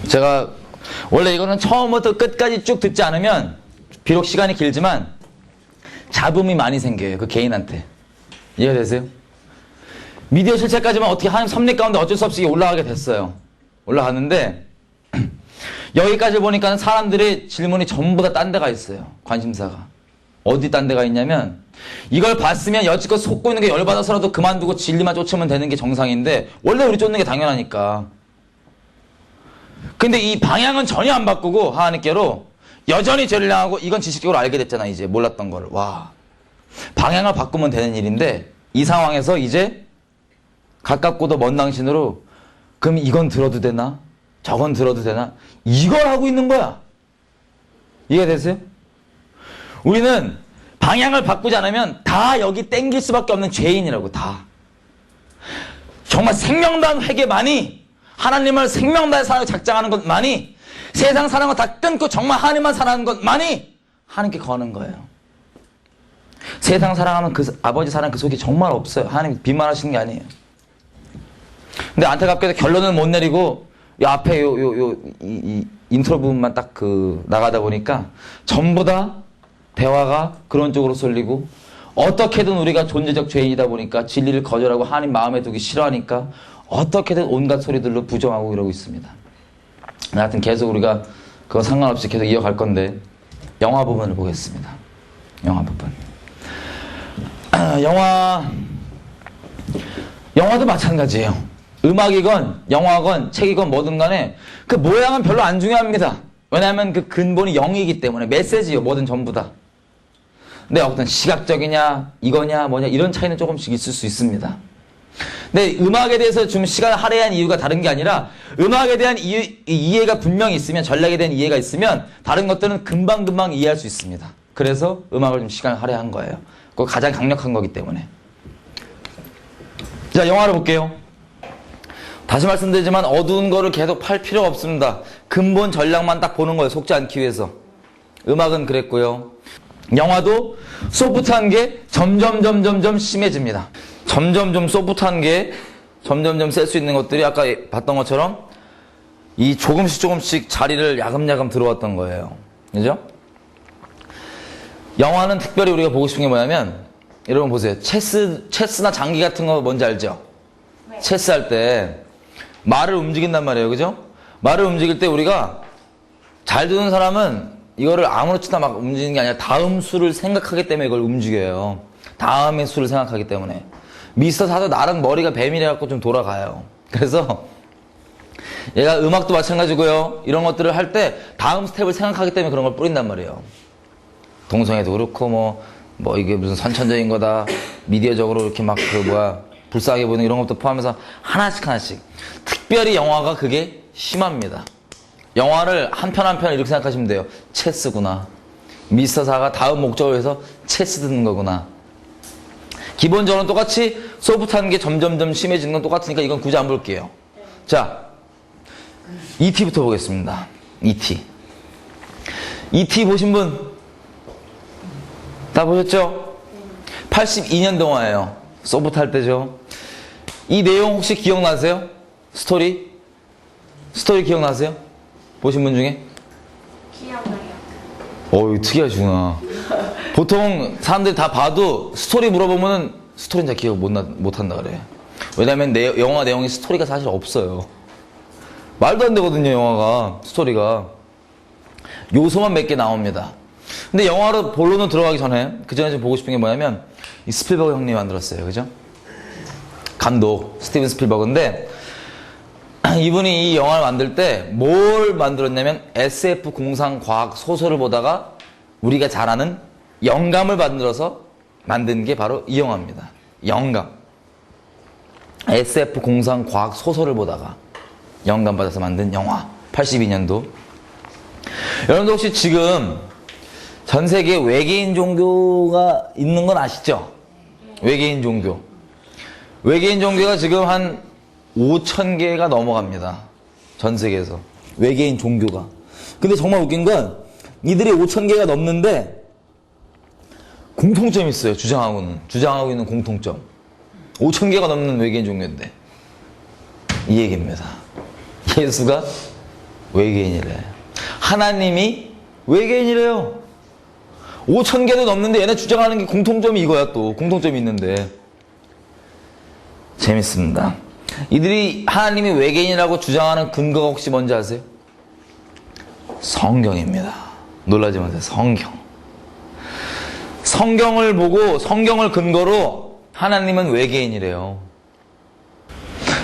제가 원래 이거는 처음부터 끝까지 쭉 듣지 않으면 비록 시간이 길지만 잡음이 많이 생겨요. 그 개인한테. 이해가 되세요? 미디어 실체까지만 어떻게 하나님 섭리 가운데 어쩔 수 없이 올라가게 됐어요. 올라갔는데 여기까지 보니까 사람들의 질문이 전부 다 딴 데가 있어요. 관심사가. 어디 딴 데가 있냐면 이걸 봤으면 여지껏 속고 있는 게 열받아서라도 그만두고 진리만 쫓으면 되는 게 정상인데 원래 우리 쫓는 게 당연하니까. 근데 이 방향은 전혀 안 바꾸고 하나님께로 여전히 죄를 향하고 이건 지식적으로 알게 됐잖아. 이제 몰랐던 거를. 와, 방향을 바꾸면 되는 일인데 이 상황에서 이제 가깝고도 먼 당신으로 그럼 이건 들어도 되나? 저건 들어도 되나? 이걸 하고 있는 거야. 이해되세요? 우리는 방향을 바꾸지 않으면 다 여기 땡길 수밖에 없는 죄인이라고. 다. 정말 생명다한 회개만이, 하나님을 생명다해 사랑을 작정하는 것만이, 세상 사랑을 다 끊고 정말 하나님만 사랑하는 것만이 하나님께 거는 거예요. 세상 사랑하면 그 아버지 사랑 그 속에 정말 없어요. 하나님 비만하시는 게 아니에요. 근데 안타깝게도 결론을 못 내리고 이 앞에 이 인트로 부분만 딱 나가다 보니까 전부 다 대화가 그런 쪽으로 쏠리고 어떻게든 우리가 존재적 죄인이다 보니까 진리를 거절하고 하나님 마음에 두기 싫어하니까 어떻게든 온갖 소리들로 부정하고 이러고 있습니다. 하여튼 계속 우리가 그거 상관없이 계속 이어갈 건데 영화 부분을 보겠습니다. 영화 부분. 영화도 마찬가지예요. 음악이건 영화건 책이건 뭐든 간에 그 모양은 별로 안 중요합니다. 왜냐하면 그 근본이 영이기 때문에 메시지요. 뭐든 전부 다. 근데 어떤 시각적이냐 이거냐 뭐냐 이런 차이는 조금씩 있을 수 있습니다. 근데 음악에 대해서 좀 시간을 할애한 이유가 다른 게 아니라 음악에 대한 이해가 분명히 있으면, 전략에 대한 이해가 있으면 다른 것들은 금방금방 이해할 수 있습니다. 그래서 음악을 좀 시간을 할애한 거예요. 그거 가장 강력한 거기 때문에. 자, 영화를 볼게요. 다시 말씀드리지만 어두운 거를 계속 팔 필요가 없습니다. 근본 전략만 딱 보는 거예요. 속지 않기 위해서. 음악은 그랬고요. 영화도 소프트한 게 점점 심해집니다. 점점 소프트한 게 점점 셀 수 있는 것들이 아까 봤던 것처럼 이 조금씩 자리를 야금야금 들어왔던 거예요. 그죠? 영화는 특별히 우리가 보고 싶은 게 뭐냐면 여러분 보세요. 체스나 장기 같은 거 뭔지 알죠? 네. 체스 할 때 말을 움직인단 말이에요. 그죠? 말을 움직일 때 우리가 잘 두는 사람은 이거를 아무렇지나 막 움직이는 게 아니라 다음 수를 생각하기 때문에 이걸 움직여요. 다음의 수를 생각하기 때문에. 미스터 사도 나름 머리가 뱀이래갖고 좀 돌아가요. 그래서 얘가 음악도 마찬가지고요. 이런 것들을 할 때 다음 스텝을 생각하기 때문에 그런 걸 뿌린단 말이에요. 동성애도 그렇고 뭐 이게 무슨 선천적인 거다. 미디어적으로 이렇게 막 불쌍하게 보이는 이런 것도 포함해서 하나씩. 특별히 영화가 그게 심합니다. 영화를 한 편 한 편 이렇게 생각하시면 돼요. 체스구나. 미스터 사가 다음 목적을 위해서 체스 듣는 거구나. 기본적으로 똑같이 소프트한 게 점점 심해지는 건 똑같으니까 이건 굳이 안 볼게요. 자, E.T.부터 보겠습니다. E.T. E.T. 보신 분? 다 보셨죠? 82년 동화예요. 소프트할 때죠. 이 내용 혹시 기억나세요? 스토리 기억나세요? 보신 분 중에? 기억나요. 이거 특이하시구나. 보통 사람들이 다 봐도 스토리 물어보면은 스토리는 잘 기억 못한다 그래. 왜냐면 영화 내용에 스토리가 사실 없어요. 말도 안 되거든요, 영화가. 스토리가. 요소만 몇 개 나옵니다. 근데 영화로 본론으로 들어가기 전에 그 전에 좀 보고 싶은 게 뭐냐면 이 스필버그 형님이 만들었어요. 그죠? 감독 스티븐 스필버그인데 이분이 이 영화를 만들 때 뭘 만들었냐면 SF 공상 과학 소설을 보다가 우리가 잘 아는 영감을 만들어서 만든 게 바로 이 영화입니다. 영감. SF 공상 과학 소설을 보다가 영감 받아서 만든 영화. 82년도. 여러분들 혹시 지금 전 세계에 외계인 종교가 있는 건 아시죠? 외계인 종교. 외계인 종교가 지금 한 5,000개가 넘어갑니다. 전 세계에서. 외계인 종교가. 근데 정말 웃긴 건 이들이 5,000개가 넘는데 공통점이 있어요. 주장하고 있는 공통점. 5,000개가 넘는 외계인 종교인데 이 얘기입니다. 예수가 외계인이래. 하나님이 외계인이래요. 5,000개도 넘는데 얘네 주장하는 게 공통점이 이거야. 또 공통점이 있는데 재밌습니다. 이들이 하나님이 외계인이라고 주장하는 근거가 혹시 뭔지 아세요? 성경입니다. 놀라지 마세요. 성경을 보고 성경을 근거로 하나님은 외계인이래요.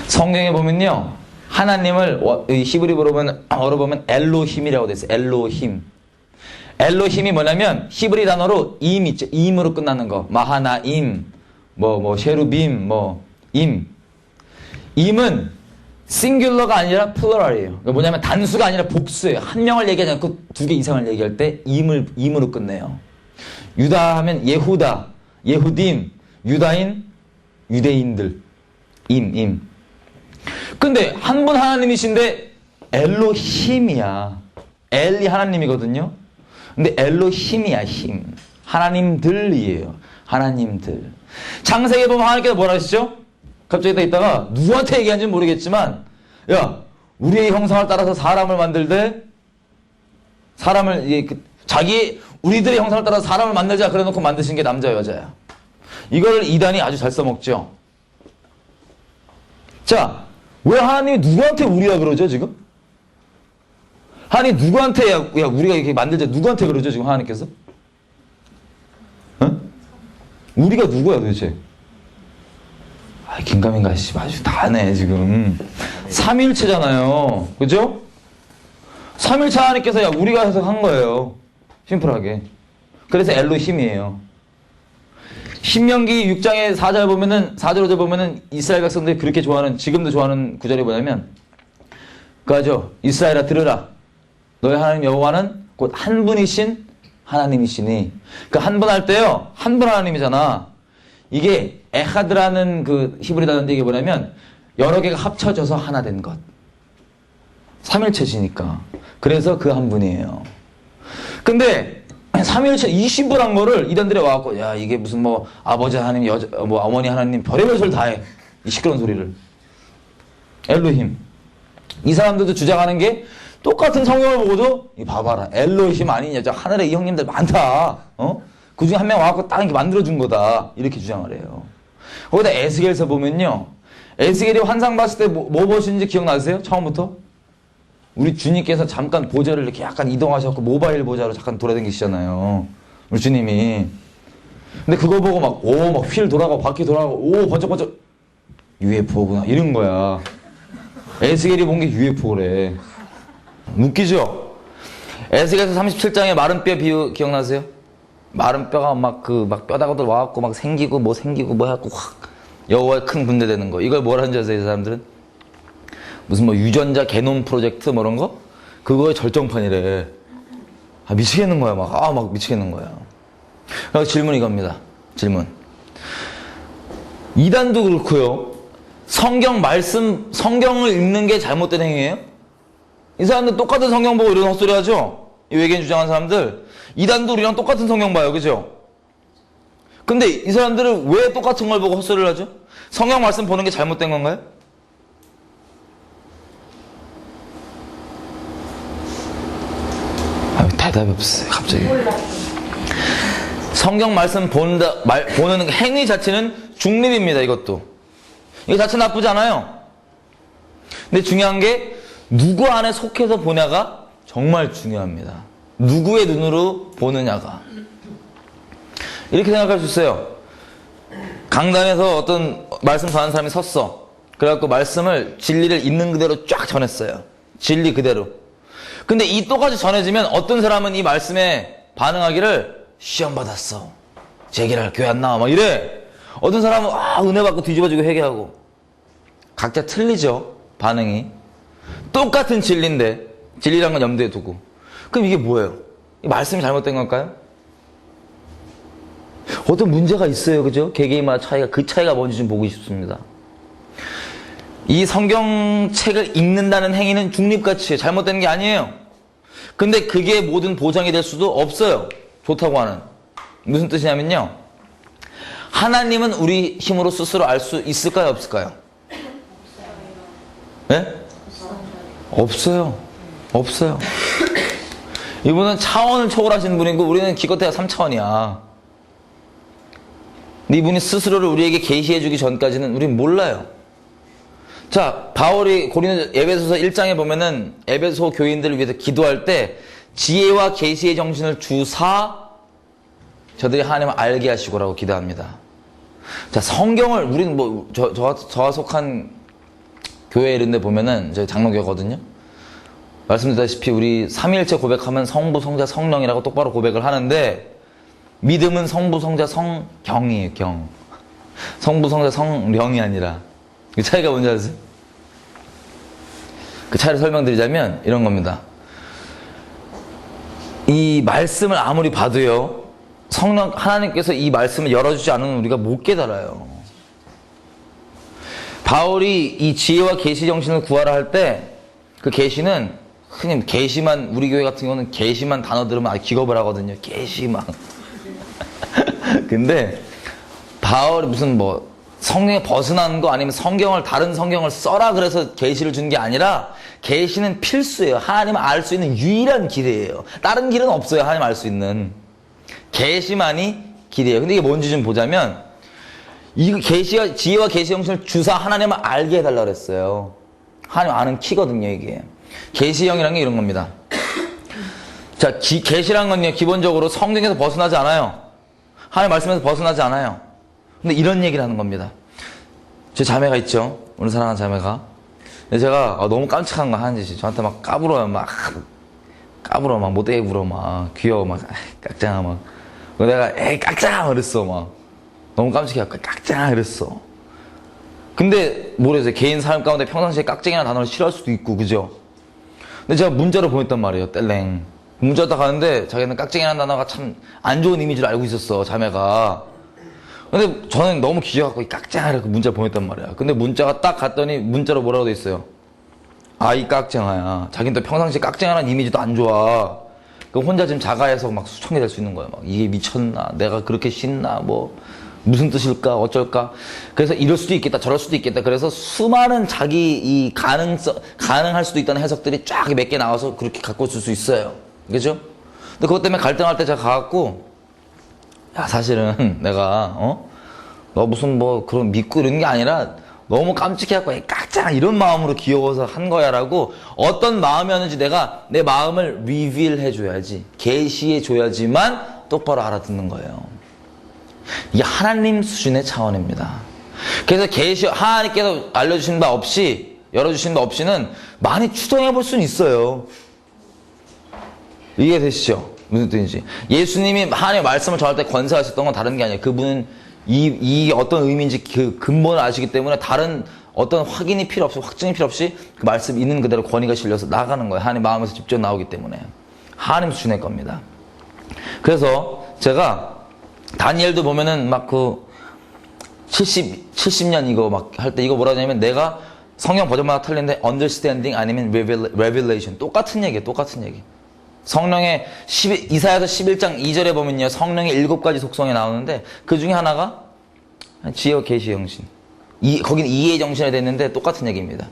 성경에 보면요, 하나님을 히브리어로 보면 엘로힘이라고 돼 있어요. 엘로힘이 뭐냐면 히브리 단어로 임 있죠. 임으로 끝나는 거. 마하나임, 셰루빔, 임. 임은 싱귤러가 아니라 플러럴이에요. 그러니까 뭐냐면 단수가 아니라 복수예요. 한 명을 얘기하지 않고 두 개 이상을 얘기할 때 임으로 끝내요. 유다 하면 예후다, 예후딤, 유다인, 유대인들. 임. 근데 한 분 하나님이신데 엘로힘이야. 엘이 하나님이거든요. 근데 엘로힘이야, 힘. 하나님들이에요. 하나님들. 창세기에 보면 하나님께서 뭐라 하시죠? 갑자기 있다가 누구한테 얘기하는지는 모르겠지만, 야, 우리의 형상을 따라서 사람을 만들되, 우리들의 형상을 따라서 사람을 만들자 그래 놓고 만드신 게 남자 여자야. 이걸 이단이 아주 잘 써먹죠. 자, 왜 하나님이 누구한테 우리야 그러죠 지금? 하나님 누구한테 야 우리가 이렇게 만들자 누구한테 그러죠 지금 하나님께서? 응? 우리가 누구야 도대체? 긴가민가 씨 아주 다네 지금. 삼위일체잖아요. 그죠? 삼위일체 하나님께서 우리가 해석한 거예요. 심플하게. 그래서 엘로힘이에요. 신명기 6장의 4절 보면은 4절 5절 보면은 이스라엘 백성들이 그렇게 좋아하는, 지금도 좋아하는 구절이 뭐냐면 그거죠. 이스라엘아 들으라. 너의 하나님 여호와는 곧 한 분이신 하나님이시니. 그 한 분 할 때요. 한 분 하나님이잖아. 이게 에하드라는 그 히브리 단어인데 이게 뭐냐면 여러 개가 합쳐져서 하나 된 것. 삼일체시니까. 그래서 그 한 분이에요. 근데 삼일체 이 심플한 거를 이단들이 와갖고 야 이게 무슨 아버지 하나님 어머니 하나님 별의별 소리를 다 해. 이 시끄러운 소리를. 엘로힘. 이 사람들도 주장하는 게 똑같은 성경을 보고도 봐봐라 엘로힘 아니냐. 저 하늘에 이 형님들 많다. 그 중에 한 명 와갖고 딱 이렇게 만들어준 거다. 이렇게 주장을 해요. 거기다 에스겔서 보면요. 에스겔이 환상 봤을 때 뭐 보시는지 기억나세요? 처음부터? 우리 주님께서 잠깐 보좌를 이렇게 약간 이동하셔서 모바일 보좌로 잠깐 돌아다니시잖아요. 우리 주님이. 근데 그거 보고 막 휠 돌아가고 바퀴 돌아가고 번쩍번쩍 UFO구나 이런 거야. 에스겔이 본 게 UFO래. 웃기죠? 에스겔서 37장에 마른 뼈 비유 기억나세요? 마른 뼈가 막 뼈다가들 와갖고 막 생기고 해갖고 확 여호와의 큰 군대 되는 거. 이걸 뭐라 하는지 아세요, 이 사람들은? 무슨 유전자 게놈 프로젝트 이런 거? 그거의 절정판이래. 미치겠는 거야, 막 미치겠는 거야. 그래서 질문 이겁니다. 질문. 이단도 그렇고요. 성경을 읽는 게 잘못된 행위예요? 이 사람들 똑같은 성경 보고 이런 헛소리 하죠? 이 외계인 주장하는 사람들. 이단도 우리랑 똑같은 성경 봐요. 그죠? 근데 이 사람들은 왜 똑같은 걸 보고 헛소리를 하죠? 성경 말씀 보는 게 잘못된 건가요? 대답이 없어요. 갑자기. 성경 말씀 보는 행위 자체는 중립입니다. 이것도. 이거 자체 나쁘지 않아요. 근데 중요한 게 누구 안에 속해서 보냐가 정말 중요합니다. 누구의 눈으로 보느냐가. 이렇게 생각할 수 있어요. 강단에서 어떤 말씀 전하는 사람이 섰어. 그래갖고 말씀을 진리를 있는 그대로 쫙 전했어요. 진리 그대로. 근데 이 똑같이 전해지면 어떤 사람은 이 말씀에 반응하기를 시험 받았어. 제기랄 교회 안 나와. 막 이래. 어떤 사람은 은혜 받고 뒤집어지고 회개하고. 각자 틀리죠. 반응이. 똑같은 진리인데 진리란 건 염두에 두고. 그럼 이게 뭐예요? 이 말씀이 잘못된 걸까요? 어떤 문제가 있어요. 그죠? 개개인마다 차이가. 그 차이가 뭔지 좀 보고 싶습니다. 이 성경책을 읽는다는 행위는 중립가치예요. 잘못된 게 아니에요. 근데 그게 모든 보장이 될 수도 없어요. 좋다고 하는. 무슨 뜻이냐면요. 하나님은 우리 힘으로 스스로 알 수 있을까요? 없을까요? 네? 없어요. 없어요. 이분은 차원을 초월하신 분이고 우리는 기껏해야 3차원이야. 근데 이분이 스스로를 우리에게 계시해주기 전까지는 우린 몰라요. 자, 바울이 에베소서 1장에 보면은 에베소 교인들을 위해서 기도할 때 지혜와 계시의 정신을 주사 저들이 하나님을 알게 하시고라고 기도합니다. 자, 성경을 우리는 뭐 저와 속한 교회 이런 데 보면은 저희 장로교거든요. 말씀드렸다시피 우리 삼위일체 고백하면 성부, 성자, 성령이라고 똑바로 고백을 하는데 믿음은 성부, 성자, 성경이에요. 경. 성부, 성자, 성령이 아니라. 그 차이가 뭔지 아세요? 그 차이를 설명드리자면 이런 겁니다. 이 말씀을 아무리 봐도요, 성령 하나님께서 이 말씀을 열어주지 않으면 우리가 못 깨달아요. 바울이 이 지혜와 계시 정신을 구하라 할 때 그 계시는 흔히 계시만, 우리 교회 같은 경우는 계시만 단어 들으면 아주 기겁을 하거든요. 계시만. 근데 바울이 무슨 뭐 성경에 벗어나는 거 아니면 다른 성경을 써라 그래서 계시를 준 게 아니라 계시는 필수예요. 하나님을 알 수 있는 유일한 길이에요. 다른 길은 없어요. 하나님 알 수 있는. 계시만이 길이에요. 근데 이게 뭔지 좀 보자면 이 지혜와 계시 정신을 주사 하나님을 알게 해달라고 그랬어요. 하나님 아는 키거든요, 이게. 계시형이라는 게 이런 겁니다. 자, 계시라는 건요, 기본적으로 성경에서 벗어나지 않아요. 하나님 말씀에서 벗어나지 않아요. 근데 이런 얘기를 하는 겁니다. 제 자매가 있죠. 오늘 사랑하는 자매가. 근데 제가 너무 깜찍한 거 하는 짓이 저한테 막 까불어요. 막 못되게 굴어. 막 귀여워. 막 깍짱아. 막. 내가 에이 깍짱아 그랬어. 막. 너무 깜찍해갖고 깍짱아 그랬어. 근데 모르겠어요. 개인 삶 가운데 평상시에 깍쟁이라는 단어를 싫어할 수도 있고, 그죠? 근데 제가 문자로 보냈단 말이에요. 뗄랭. 문자 딱 가는데 자기는 깍쟁이라는 단어가 참 안 좋은 이미지를 알고 있었어, 자매가. 근데 저는 너무 귀여워갖고 깍쟁이라고 문자 보냈단 말이야. 근데 문자가 딱 갔더니 문자로 뭐라고 돼 있어요? 아이 깍쟁아야. 자기는 또 평상시에 깍쟁이라는 이미지도 안 좋아. 그 혼자 지금 자가해서 막 수청이 될 수 있는 거야. 막 이게 미쳤나? 내가 그렇게 신나? 뭐 무슨 뜻일까? 어쩔까? 그래서 이럴 수도 있겠다, 저럴 수도 있겠다. 그래서 수많은 자기 이 가능할 수도 있다는 해석들이 쫙 몇 개 나와서 그렇게 갖고 있을 수 있어요. 그죠? 근데 그것 때문에 갈등할 때 제가 가갖고, 야, 사실은 내가, 너 무슨 뭐 그런 믿고 이런 게 아니라 너무 깜찍해갖고, 깍짱! 이런 마음으로 귀여워서 한 거야 라고 어떤 마음이었는지 내가 내 마음을 리빌 해줘야지. 계시해줘야지만 똑바로 알아듣는 거예요. 이게 하나님 수준의 차원입니다. 그래서 하나님께서 알려주신 바 없이, 열어주신 바 없이는 많이 추정해 볼 수는 있어요. 이해되시죠? 무슨 뜻인지. 예수님이 하나님의 말씀을 전할 때 권세하셨던 건 다른 게 아니에요. 그분은 이 어떤 의미인지 그 근본을 아시기 때문에 다른 어떤 확인이 필요 없이, 확증이 필요 없이 그 말씀 있는 그대로 권위가 실려서 나가는 거예요. 하나님 마음에서 직접 나오기 때문에. 하나님 수준의 겁니다. 그래서 제가 다니엘도 보면은 막 70년 이거 막 할 때 이거 뭐라 하냐면 내가 성경 버전마다 틀린데 understanding 아니면 revelation 똑같은 얘기예요. 똑같은 얘기. 성령의 이사야서 11장 2절에 보면요. 성령의 7가지 속성이 나오는데 그 중에 하나가 지혜와 계시의 정신. 거긴 이해의 정신이 됐는데 똑같은 얘기입니다.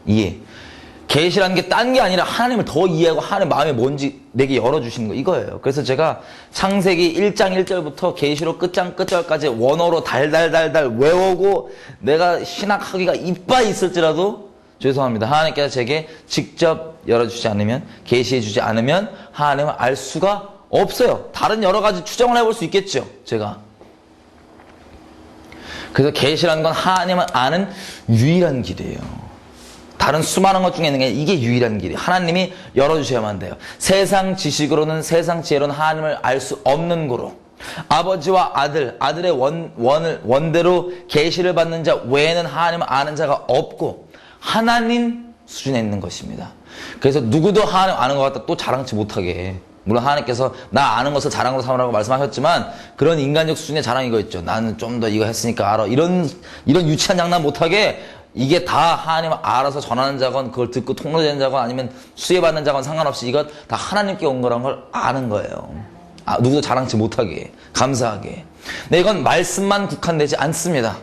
이해. 계시라는 게 딴 게 아니라 하나님을 더 이해하고 하나님의 마음이 뭔지 내게 열어주시는 거 이거예요. 그래서 제가 창세기 1장 1절부터 계시록 끝장 끝절까지 원어로 달달달달 외우고 내가 신학 학위가 이빠이 있을지라도 죄송합니다. 하나님께서 제게 직접 열어주지 않으면, 계시해주지 않으면 하나님을 알 수가 없어요. 다른 여러 가지 추정을 해볼 수 있겠죠. 제가. 그래서 계시라는 건 하나님을 아는 유일한 길이에요. 다른 수많은 것 중에 있는 게 이게 유일한 길이에요. 하나님이 열어주셔야만 돼요. 세상 지식으로는, 세상 지혜로는 하나님을 알 수 없는 고로 아버지와 아들의 원대로 계시를 받는 자 외에는 하나님을 아는 자가 없고 하나님 수준에 있는 것입니다. 그래서 누구도 하나님 아는 것 같다 또 자랑치 못하게 해. 물론 하나님께서 나 아는 것을 자랑으로 삼으라고 말씀하셨지만 그런 인간적 수준의 자랑 이거 있죠. 나는 좀 더 이거 했으니까 알아. 이런 유치한 장난 못하게 이게 다 하나님을 알아서 전하는 자건 그걸 듣고 통로되는 자건 아니면 수혜받는 자건 상관없이 이것 다 하나님께 온 거란 걸 아는 거예요. 누구도 자랑치 못하게 감사하게. 근데 이건 말씀만 국한되지 않습니다.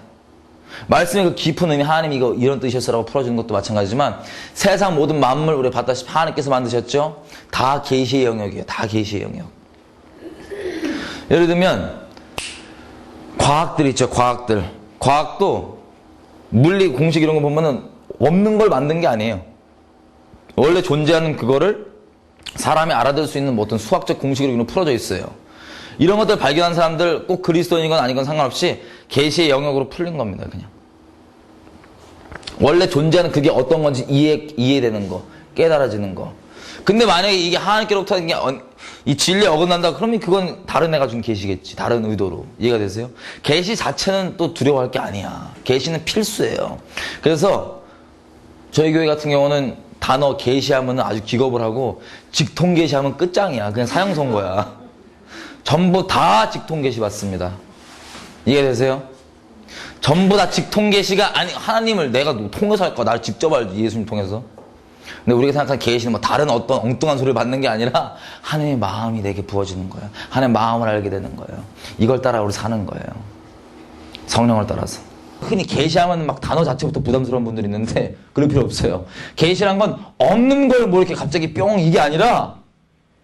말씀의 그 깊은 의미, 하나님이 이거 이런 뜻이었어라고 풀어주는 것도 마찬가지지만 세상 모든 만물 우리 봤다시피 하나님께서 만드셨죠? 다 계시의 영역이에요. 다 계시의 영역. 예를 들면 과학들 있죠. 과학들. 과학도 물리 공식 이런 거 보면은 없는 걸 만든 게 아니에요. 원래 존재하는 그거를 사람이 알아들 수 있는 뭐 어떤 수학적 공식으로 풀어져 있어요. 이런 것들 발견한 사람들 꼭 그리스도인이건 아니건 상관없이 계시의 영역으로 풀린 겁니다. 그냥 원래 존재하는 그게 어떤 건지 이해되는 거, 깨달아지는 거. 근데 만약에 이게 하나님께로부터 하는 게 이 진리에 어긋난다 그러면 그건 다른 애가 준 계시겠지. 다른 의도로. 이해가 되세요? 계시 자체는 또 두려워할 게 아니야. 계시는 필수예요. 그래서 저희 교회 같은 경우는 단어 계시하면 아주 기겁을 하고 직통 계시하면 끝장이야. 그냥 사형 선고야. 전부 다 직통 계시 받습니다. 이해되세요? 전부 다 직통 계시가 아니 하나님을 내가 통해서 할 거야. 나를 직접 알지. 예수님 통해서. 근데 우리가 생각하는 계시는 뭐 다른 어떤 엉뚱한 소리를 받는 게 아니라 하나님의 마음이 내게 부어지는 거예요. 하나님의 마음을 알게 되는 거예요. 이걸 따라 우리 사는 거예요. 성령을 따라서. 흔히 계시하면 막 단어 자체부터 부담스러운 분들이 있는데 그럴 필요 없어요. 계시란 건 없는 걸 뭐 이렇게 갑자기 뿅 이게 아니라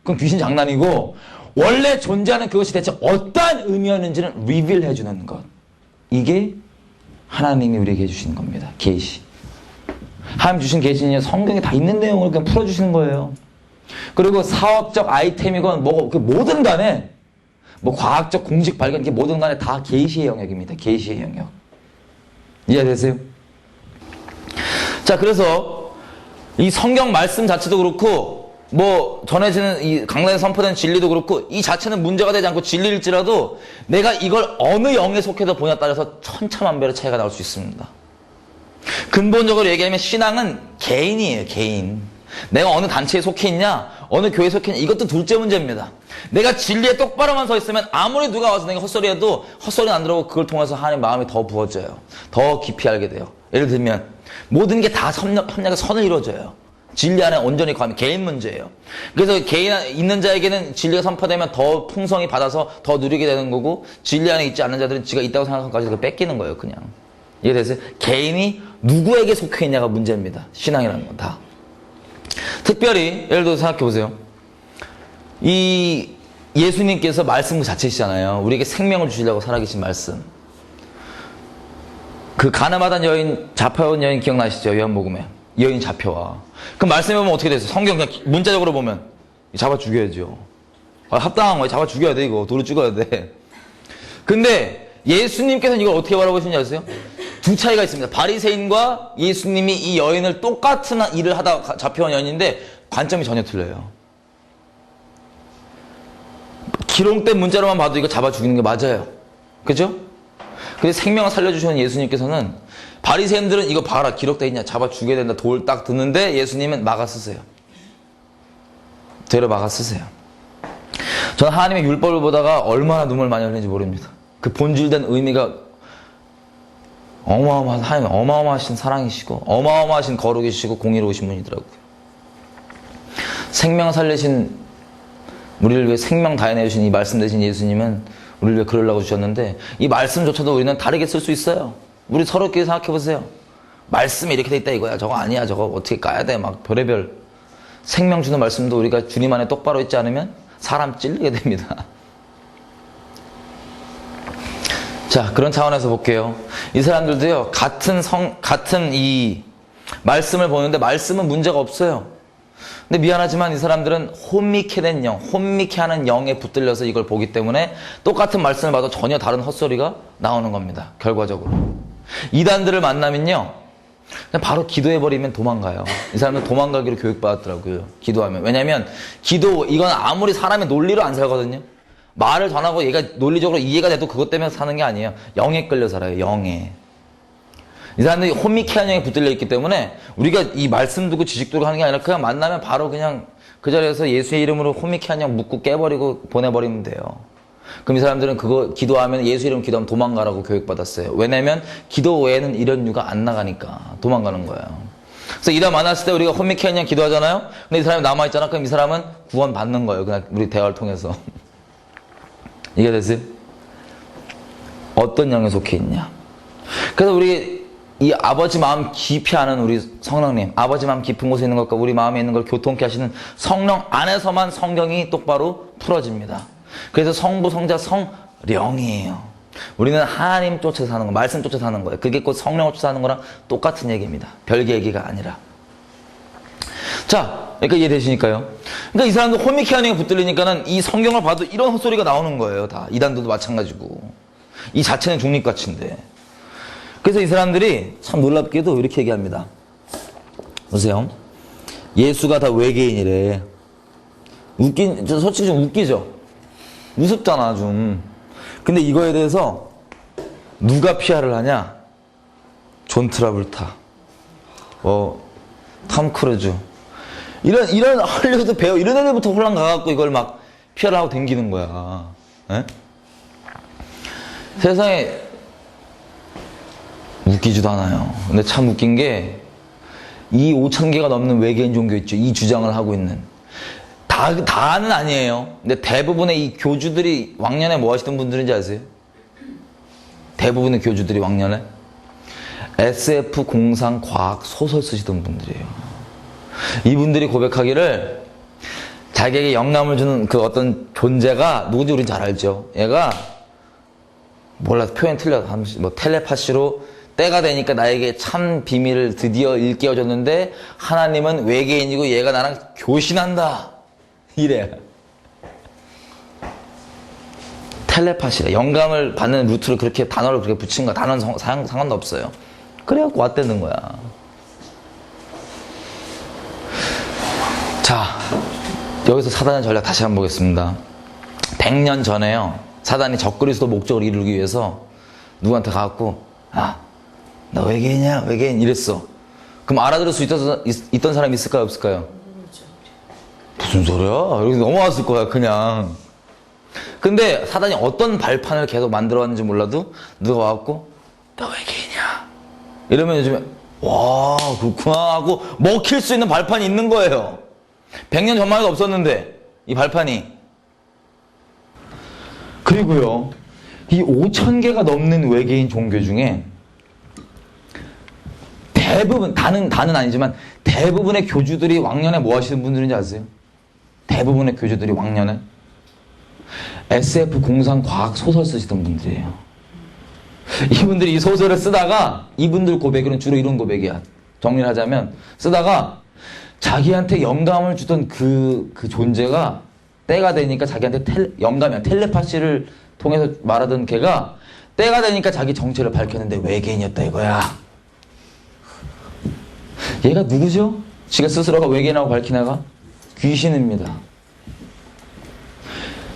그건 귀신 장난이고 원래 존재하는 그것이 대체 어떠한 의미였는지는 리빌 해주는 것. 이게 하나님이 우리에게 해주시는 겁니다. 계시. 하나님 주신 계시는 성경에 다 있는 내용을 그냥 풀어주시는 거예요. 그리고 사업적 아이템이건 뭐고 그 뭐든 간에 뭐 과학적 공식 발견 이게 뭐든 간에 다 계시의 영역입니다. 계시의 영역. 이해되세요? 자, 그래서 이 성경 말씀 자체도 그렇고 뭐 전해지는 이 강단에 선포된 진리도 그렇고 이 자체는 문제가 되지 않고 진리일지라도 내가 이걸 어느 영에 속해서 보냐에 따라서 천차만별의 차이가 나올 수 있습니다. 근본적으로 얘기하면 신앙은 개인이에요. 개인. 내가 어느 단체에 속해 있냐 어느 교회에 속해 있냐 이것도 둘째 문제입니다. 내가 진리에 똑바로만 서 있으면 아무리 누가 와서 내가 헛소리해도 헛소리는 안 들어오고 그걸 통해서 하나님의 마음이 더 부어져요. 더 깊이 알게 돼요. 예를 들면 모든 게 다 협력의 선을 이루어져요. 진리 안에 온전히 거하면 개인 문제예요. 그래서 개인 있는 자에게는 진리가 선포되면 더 풍성히 받아서 더 누리게 되는 거고 진리 안에 있지 않는 자들은 지가 있다고 생각하는 것까지 뺏기는 거예요. 그냥. 이해되세요? 개인이 누구에게 속해 있냐가 문제입니다. 신앙이라는 건 다. 특별히 예를 들어서 생각해 보세요. 이 예수님께서 말씀 그 자체시잖아요. 우리에게 생명을 주시려고 살아계신 말씀. 그 가늠하던 여인, 잡혀온 여인 기억나시죠? 요한복음에. 여인 잡혀와. 그 말씀에 보면 어떻게 됐어요? 성경 그냥 문자적으로 보면 잡아 죽여야죠. 합당한 거예요. 잡아 죽여야 돼 이거. 도로 찍어야 돼. 근데 예수님께서는 이걸 어떻게 바라보시는지 아세요? 두 차이가 있습니다. 바리새인과 예수님이 이 여인을 똑같은 일을 하다 잡혀온 여인인데 관점이 전혀 틀려요. 기록된 문자로만 봐도 이거 잡아 죽이는 게 맞아요. 그죠? 근데 생명을 살려주시는 예수님께서는 바리새인들은 이거 봐라 기록돼 있냐 잡아 죽여야 된다 돌 딱 드는데 예수님은 막아 쓰세요. 되려 막아 쓰세요. 저는 하나님의 율법을 보다가 얼마나 눈물 많이 흘리는지 모릅니다. 그 본질된 의미가 하나님 어마어마하신 사랑이시고 어마어마하신 거룩이시고 공의로우신 분이더라고요. 생명 살리신 우리를 위해 생명 다해내주신 이 말씀 대신 예수님은 우리를 위해 그러려고 주셨는데 이 말씀조차도 우리는 다르게 쓸 수 있어요. 우리 서로끼리 생각해보세요. 말씀이 이렇게 돼 있다 이거야 저거 아니야 저거 어떻게 까야 돼 막 별의별 생명 주는 말씀도 우리가 주님 안에 똑바로 있지 않으면 사람 찔리게 됩니다. 자, 그런 차원에서 볼게요. 이 사람들도요, 같은 이 말씀을 보는데 말씀은 문제가 없어요. 근데 미안하지만 이 사람들은 혼미케 된 영, 혼미케 하는 영에 붙들려서 이걸 보기 때문에 똑같은 말씀을 봐도 전혀 다른 헛소리가 나오는 겁니다. 결과적으로. 이단들을 만나면요, 그냥 바로 기도해버리면 도망가요. 이 사람은 도망가기로 교육받았더라고요. 기도하면. 왜냐면, 이건 아무리 사람의 논리로 안 살거든요. 말을 전하고 얘가 논리적으로 이해가 돼도 그것 때문에 사는 게 아니에요. 영에 끌려 살아요. 영에. 이 사람들이 혼미케한 영에 붙들려 있기 때문에 우리가 이 말씀 듣고 지식 듣고 하는 게 아니라 그냥 만나면 바로 그냥 그 자리에서 예수의 이름으로 혼미케한 영 묶고 깨버리고 보내버리면 돼요. 그럼 이 사람들은 그거 기도하면 예수 이름 기도하면 도망가라고 교육받았어요. 왜냐면 기도 외에는 이런 유가 안 나가니까 도망가는 거예요. 그래서 이단 만났을 때 우리가 혼미케한 영 기도하잖아요. 근데 이 사람이 남아있잖아. 그럼 이 사람은 구원 받는 거예요. 그냥 우리 대화를 통해서. 이해됐어요? 어떤 영에 속해 있냐? 그래서 우리 이 아버지 마음 깊이 아는 우리 성령님, 아버지 마음 깊은 곳에 있는 것과 우리 마음에 있는 걸 교통케 하시는 성령 안에서만 성경이 똑바로 풀어집니다. 그래서 성부, 성자, 성령이에요. 우리는 하나님 쫓아 사는 거, 말씀 쫓아 사는 거예요. 그게 곧 성령을 쫓아 사는 거랑 똑같은 얘기입니다. 별개 얘기가 아니라. 자, 그러니까 이해되시니까요? 그러니까 이 사람들 호미케아닝에 붙들리니까는 이 성경을 봐도 이런 헛소리가 나오는 거예요. 다. 이단들도 마찬가지고. 이 자체는 중립가치인데. 그래서 이 사람들이 참 놀랍게도 이렇게 얘기합니다. 보세요. 예수가 다 외계인이래. 솔직히 좀 웃기죠? 우습잖아, 좀. 근데 이거에 대해서 누가 PR을 하냐? 존 트라볼타, 톰 크루즈. 이런 할리우드 배우, 이런 애들부터 혼란 가갖고 이걸 막 PR을 하고 댕기는 거야. 에? 세상에 웃기지도 않아요. 근데 참 웃긴 게, 이 5,000개가 넘는 외계인 종교 있죠. 이 주장을 하고 있는. 다는 아니에요. 근데 대부분의 이 교주들이 왕년에 뭐 하시던 분들인지 아세요? 대부분의 교주들이 왕년에 SF 공상 과학 소설 쓰시던 분들이에요. 이분들이 고백하기를 자기에게 영감을 주는 그 어떤 존재가 누군지 우린 잘 알죠. 얘가 몰라, 표현 틀려. 뭐 텔레파시로 때가 되니까 나에게 참 비밀을 드디어 일깨워줬는데 하나님은 외계인이고 얘가 나랑 교신한다. 이래. 텔레파시라. 영감을 받는 루트를 그렇게 단어를 그렇게 붙인 거야. 단어는 상관도 없어요. 그래갖고 왔다는 거야. 자, 여기서 사단의 전략 다시 한번 보겠습니다. 100년 전에요. 사단이 적그리스도 목적을 이루기 위해서 누구한테 가갖고, 나 외계인이야, 외계인 이랬어. 그럼 알아들을 수 있던 사람이 있을까요, 없을까요? 무슨 소리야? 이렇게 넘어왔을 거야, 그냥. 근데 사단이 어떤 발판을 계속 만들어 왔는지 몰라도 누가 와갖고, 너 외계인이야. 이러면 요즘에, 와, 그렇구나 하고 먹힐 수 있는 발판이 있는 거예요. 100년 전만 해도 없었는데, 이 발판이. 그리고요, 이 5,000개가 넘는 외계인 종교 중에 대부분, 다는 아니지만 대부분의 교주들이 왕년에 뭐 하시는 분들인지 아세요? 대부분의 교주들이 왕년에 SF 공상 과학 소설 쓰시던 분들이에요. 이분들이 이 소설을 쓰다가, 이분들 고백은 주로 이런 고백이야. 정리를 하자면, 쓰다가 자기한테 영감을 주던 그 존재가 때가 되니까 자기한테 영감이야. 텔레파시를 통해서 말하던 걔가 때가 되니까 자기 정체를 밝혔는데 외계인이었다 이거야. 얘가 누구죠? 지가 스스로가 외계인이라고 밝힌 애가? 귀신입니다.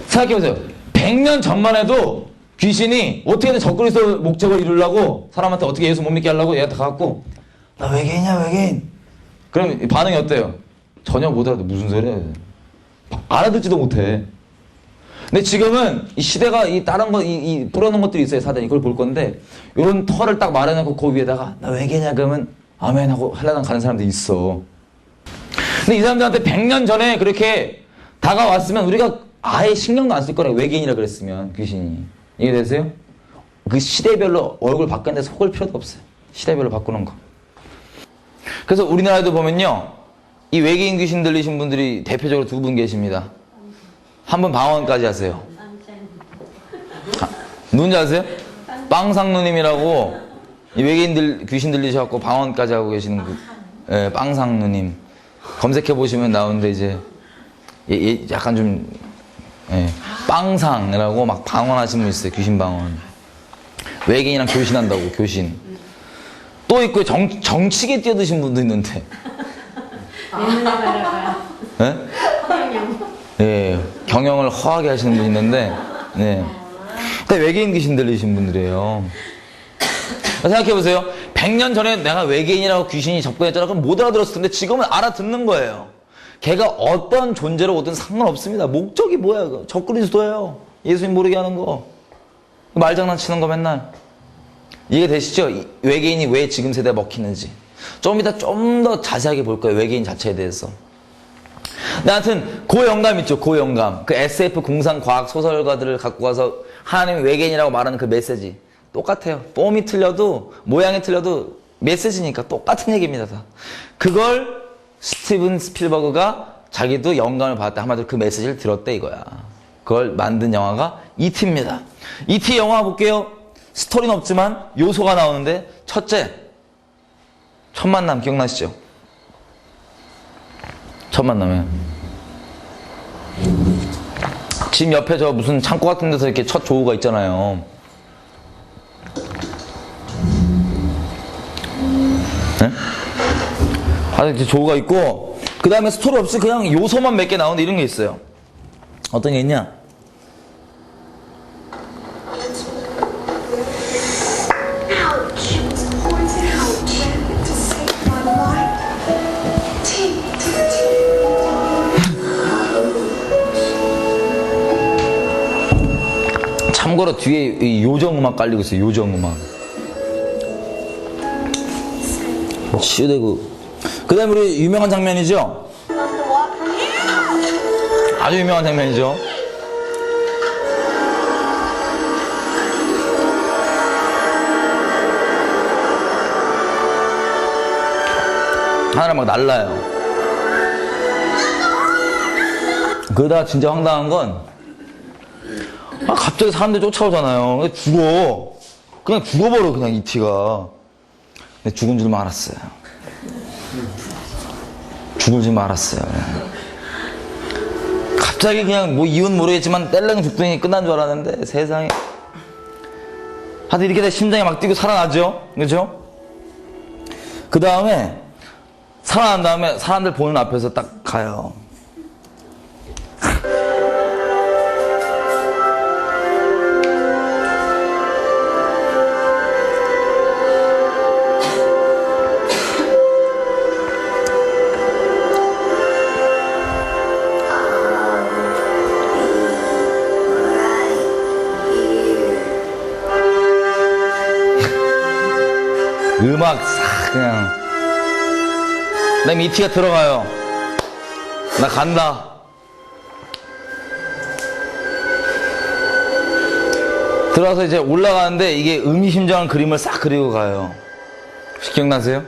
생각해보세요. 100년 전만 해도 귀신이 어떻게든 적그리스도 목적을 이루려고 사람한테 어떻게 예수 못 믿게 하려고 얘한테 가갖고, 나 외계인이야, 외계인. 그럼 반응이 어때요? 전혀 못 알아듣. 무슨 소리야? 알아듣지도 못해. 근데 지금은 이 시대가 이 다른 거, 이 뿌려놓은 것들이 있어요, 사단이. 그걸 볼 건데, 요런 털을 딱 말해놓고 그 위에다가, 나 외계인이야, 그러면 아멘 하고 한라당 가는 사람들이 있어. 근데 이 사람들한테 100년 전에 그렇게 다가왔으면 우리가 아예 신경도 안 쓸 거라. 외계인이라 그랬으면, 귀신이. 이해되세요? 그 시대별로 얼굴 바꾸는데 속을 필요도 없어요. 시대별로 바꾸는 거. 그래서 우리나라에도 보면요, 이 외계인 귀신 들리신 분들이 대표적으로 두 분 계십니다. 한 분 방언까지 하세요. 누군지 아세요? 빵상누님이라고, 이 외계인 귀신 들리셔갖고 방언까지 하고 계시는 빵상누님. 검색해보시면 나오는데, 이제, 약간 좀, 빵상이라고 막 방언하시는 분 있어요. 귀신 방언. 외계인이랑 교신한다고, 교신. 또 있고, 정치계 뛰어드신 분도 있는데. 네? 예, 경영을 허하게 하시는 분이 있는데, 네. 근데 외계인 귀신 들리신 분들이에요. 생각해보세요. 100년 전에 내가 외계인이라고 귀신이 접근했잖아. 그럼 못 알아들었을 텐데 지금은 알아듣는 거예요. 걔가 어떤 존재로 오든 상관없습니다. 목적이 뭐야? 적그리스도예요. 예수님 모르게 하는 거. 말장난치는 거 맨날. 이해되시죠? 외계인이 왜 지금 세대에 먹히는지. 좀 이따 좀 더 자세하게 볼 거예요. 외계인 자체에 대해서. 근데 하여튼 고영감 있죠. 고영감. 그 SF 공상 과학 소설가들을 갖고 와서 하나님이 외계인이라고 말하는 그 메시지. 똑같아요. 폼이 틀려도 모양이 틀려도 메시지니까 똑같은 얘기입니다. 다. 그걸 스티븐 스필버그가 자기도 영감을 받았다. 한마디로 그 메시지를 들었대 이거야. 그걸 만든 영화가 E.T.입니다. E.T. 영화 볼게요. 스토리는 없지만 요소가 나오는데 첫째, 첫 만남 기억나시죠? 첫 만남에 집 옆에 저 무슨 창고 같은 데서 이렇게 첫 조우가 있잖아요. 네? 이렇게 조우가 있고 그 다음에 스토리 없이 그냥 요소만 몇 개 나오는데 이런 게 있어요. 어떤 게 있냐? 참고로 뒤에 이 요정음악 깔리고 있어요. 요정음악. 치유되고. 그 다음에 우리 유명한 장면이죠? 아주 유명한 장면이죠? 하늘을 막 날라요. 그러다가 진짜 황당한 건 갑자기 사람들이 쫓아오잖아요. 근데 죽어. 그냥 죽어버려, 그냥 E.T.가. 근데 죽은 줄만 알았어요. 죽을 줄만 알았어요. 갑자기 그냥 뭐 이유는 모르겠지만 뗄래는 죽더니 끝난 줄 알았는데 세상에. 하여튼 이렇게 돼 심장이 막 뛰고 살아나죠? 그죠? 그 다음에 살아난 다음에 사람들 보는 앞에서 딱 가요. 음악 싹 그냥 그다음에 E.T.가 들어가요. 나 간다. 들어와서 이제 올라가는데 이게 의미심장한 그림을 싹 그리고 가요. 혹시 기억나세요?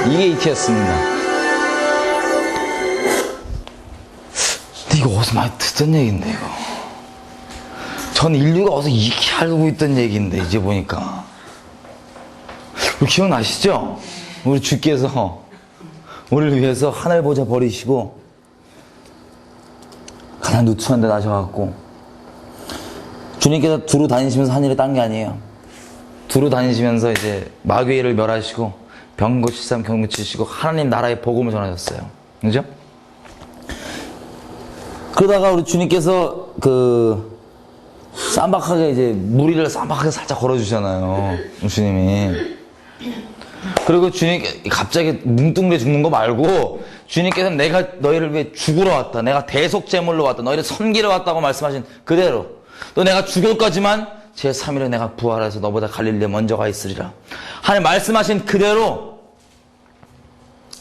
이게 E.T.였습니다. 근데 이거 어디서 많이 듣던 얘기인데 이거. 전 인류가 어디서 익히 알고 있던 얘기인데 이제 보니까. 우리 기억나시죠? 우리 주께서 우리를 위해서 하늘 보좌 버리시고 가장 누추한 데 나셔갖고 주님께서 두루 다니시면서 하늘에 딴 게 아니에요. 두루 다니시면서 이제 마귀를 멸하시고 병고 치삼 경고 치시고 하나님 나라의 복음을 전하셨어요. 그죠? 그러다가 우리 주님께서 쌈박하게 이제 무리를 쌈박하게 살짝 걸어주잖아요. 주님이. 그리고 주님 갑자기 뭉뚱그려 죽는 거 말고 주님께서 내가 너희를 위해 죽으러 왔다. 내가 대속제물로 왔다. 너희를 섬기러 왔다고 말씀하신 그대로 또 내가 죽을 거지만 제3일에 내가 부활해서 너보다 갈릴리에 먼저 가 있으리라. 하나님 말씀하신 그대로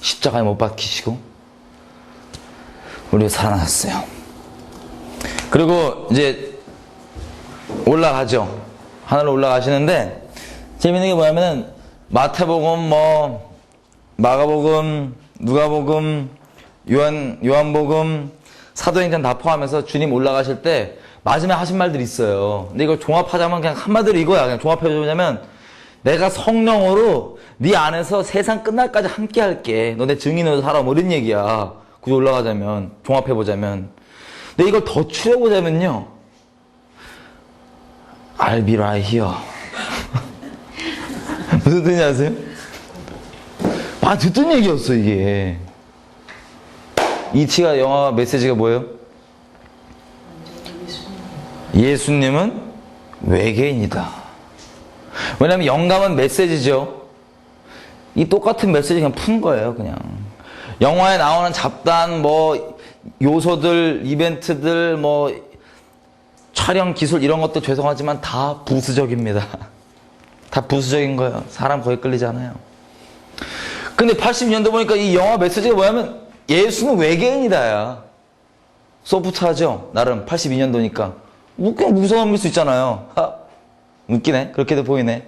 십자가에 못 박히시고 우리 살아나셨어요. 그리고 이제 올라가죠. 하늘로 올라가시는데 재밌는 게 뭐냐면은 마태복음, 마가복음, 누가복음, 요한복음, 사도행전 다 포함해서 주님 올라가실 때 마지막에 하신 말들이 있어요. 근데 이걸 종합하자면 그냥 한마디로 이거야. 그냥 종합해보자면 내가 성령으로 네 안에서 세상 끝날까지 함께 할게. 너 내 증인으로 살아. 뭐 이런 얘기야. 굳이 올라가자면, 종합해보자면. 근데 이걸 더 추려보자면요. I'll be right here. 무슨 뜻인지 아세요? 듣던 얘기였어, 이게. E.T.가 영화 메시지가 뭐예요? 예수님은 외계인이다. 왜냐면 영감은 메시지죠. 이 똑같은 메시지 그냥 푼 거예요, 그냥. 영화에 나오는 잡다한 뭐 요소들, 이벤트들, 뭐 촬영 기술 이런 것도 죄송하지만 다 부수적입니다. 다 부수적인 거예요. 사람 거의 끌리지 않아요. 근데 80년대 보니까 이 영화 메시지가 뭐냐면 예수는 외계인이다야. 소프트하죠? 나름 82년도니까. 그냥 무서움일 수 있잖아요. 웃기네. 그렇게도 보이네.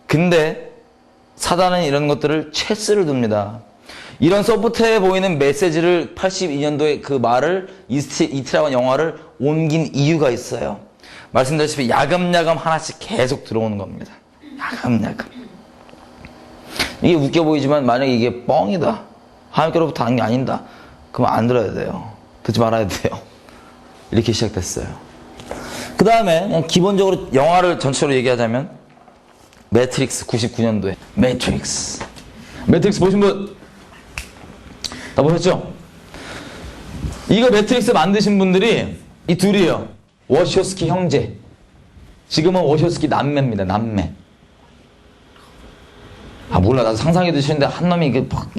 근데 사단은 이런 것들을 체스를 둡니다. 이런 소프트해 보이는 메시지를 82년도에 그 말을 이태라고 영화를 옮긴 이유가 있어요. 말씀드렸다시피 야금야금 하나씩 계속 들어오는 겁니다. 야금야금. 이게 웃겨 보이지만 만약에 이게 뻥이다. 하나님께로부터 하는 게 아닌다. 그럼 안 들어야 돼요. 듣지 말아야 돼요. 이렇게 시작됐어요. 그 다음에 그냥 기본적으로 영화를 전체로 얘기하자면 매트릭스 99년도에 매트릭스 보신 분? 다 보셨죠? 이거 매트릭스 만드신 분들이 이 둘이에요. 워쇼스키 형제. 지금은 워쇼스키 남매입니다. 남매. 아 몰라 나도 상상해 드시는데 한 놈이 이게 팍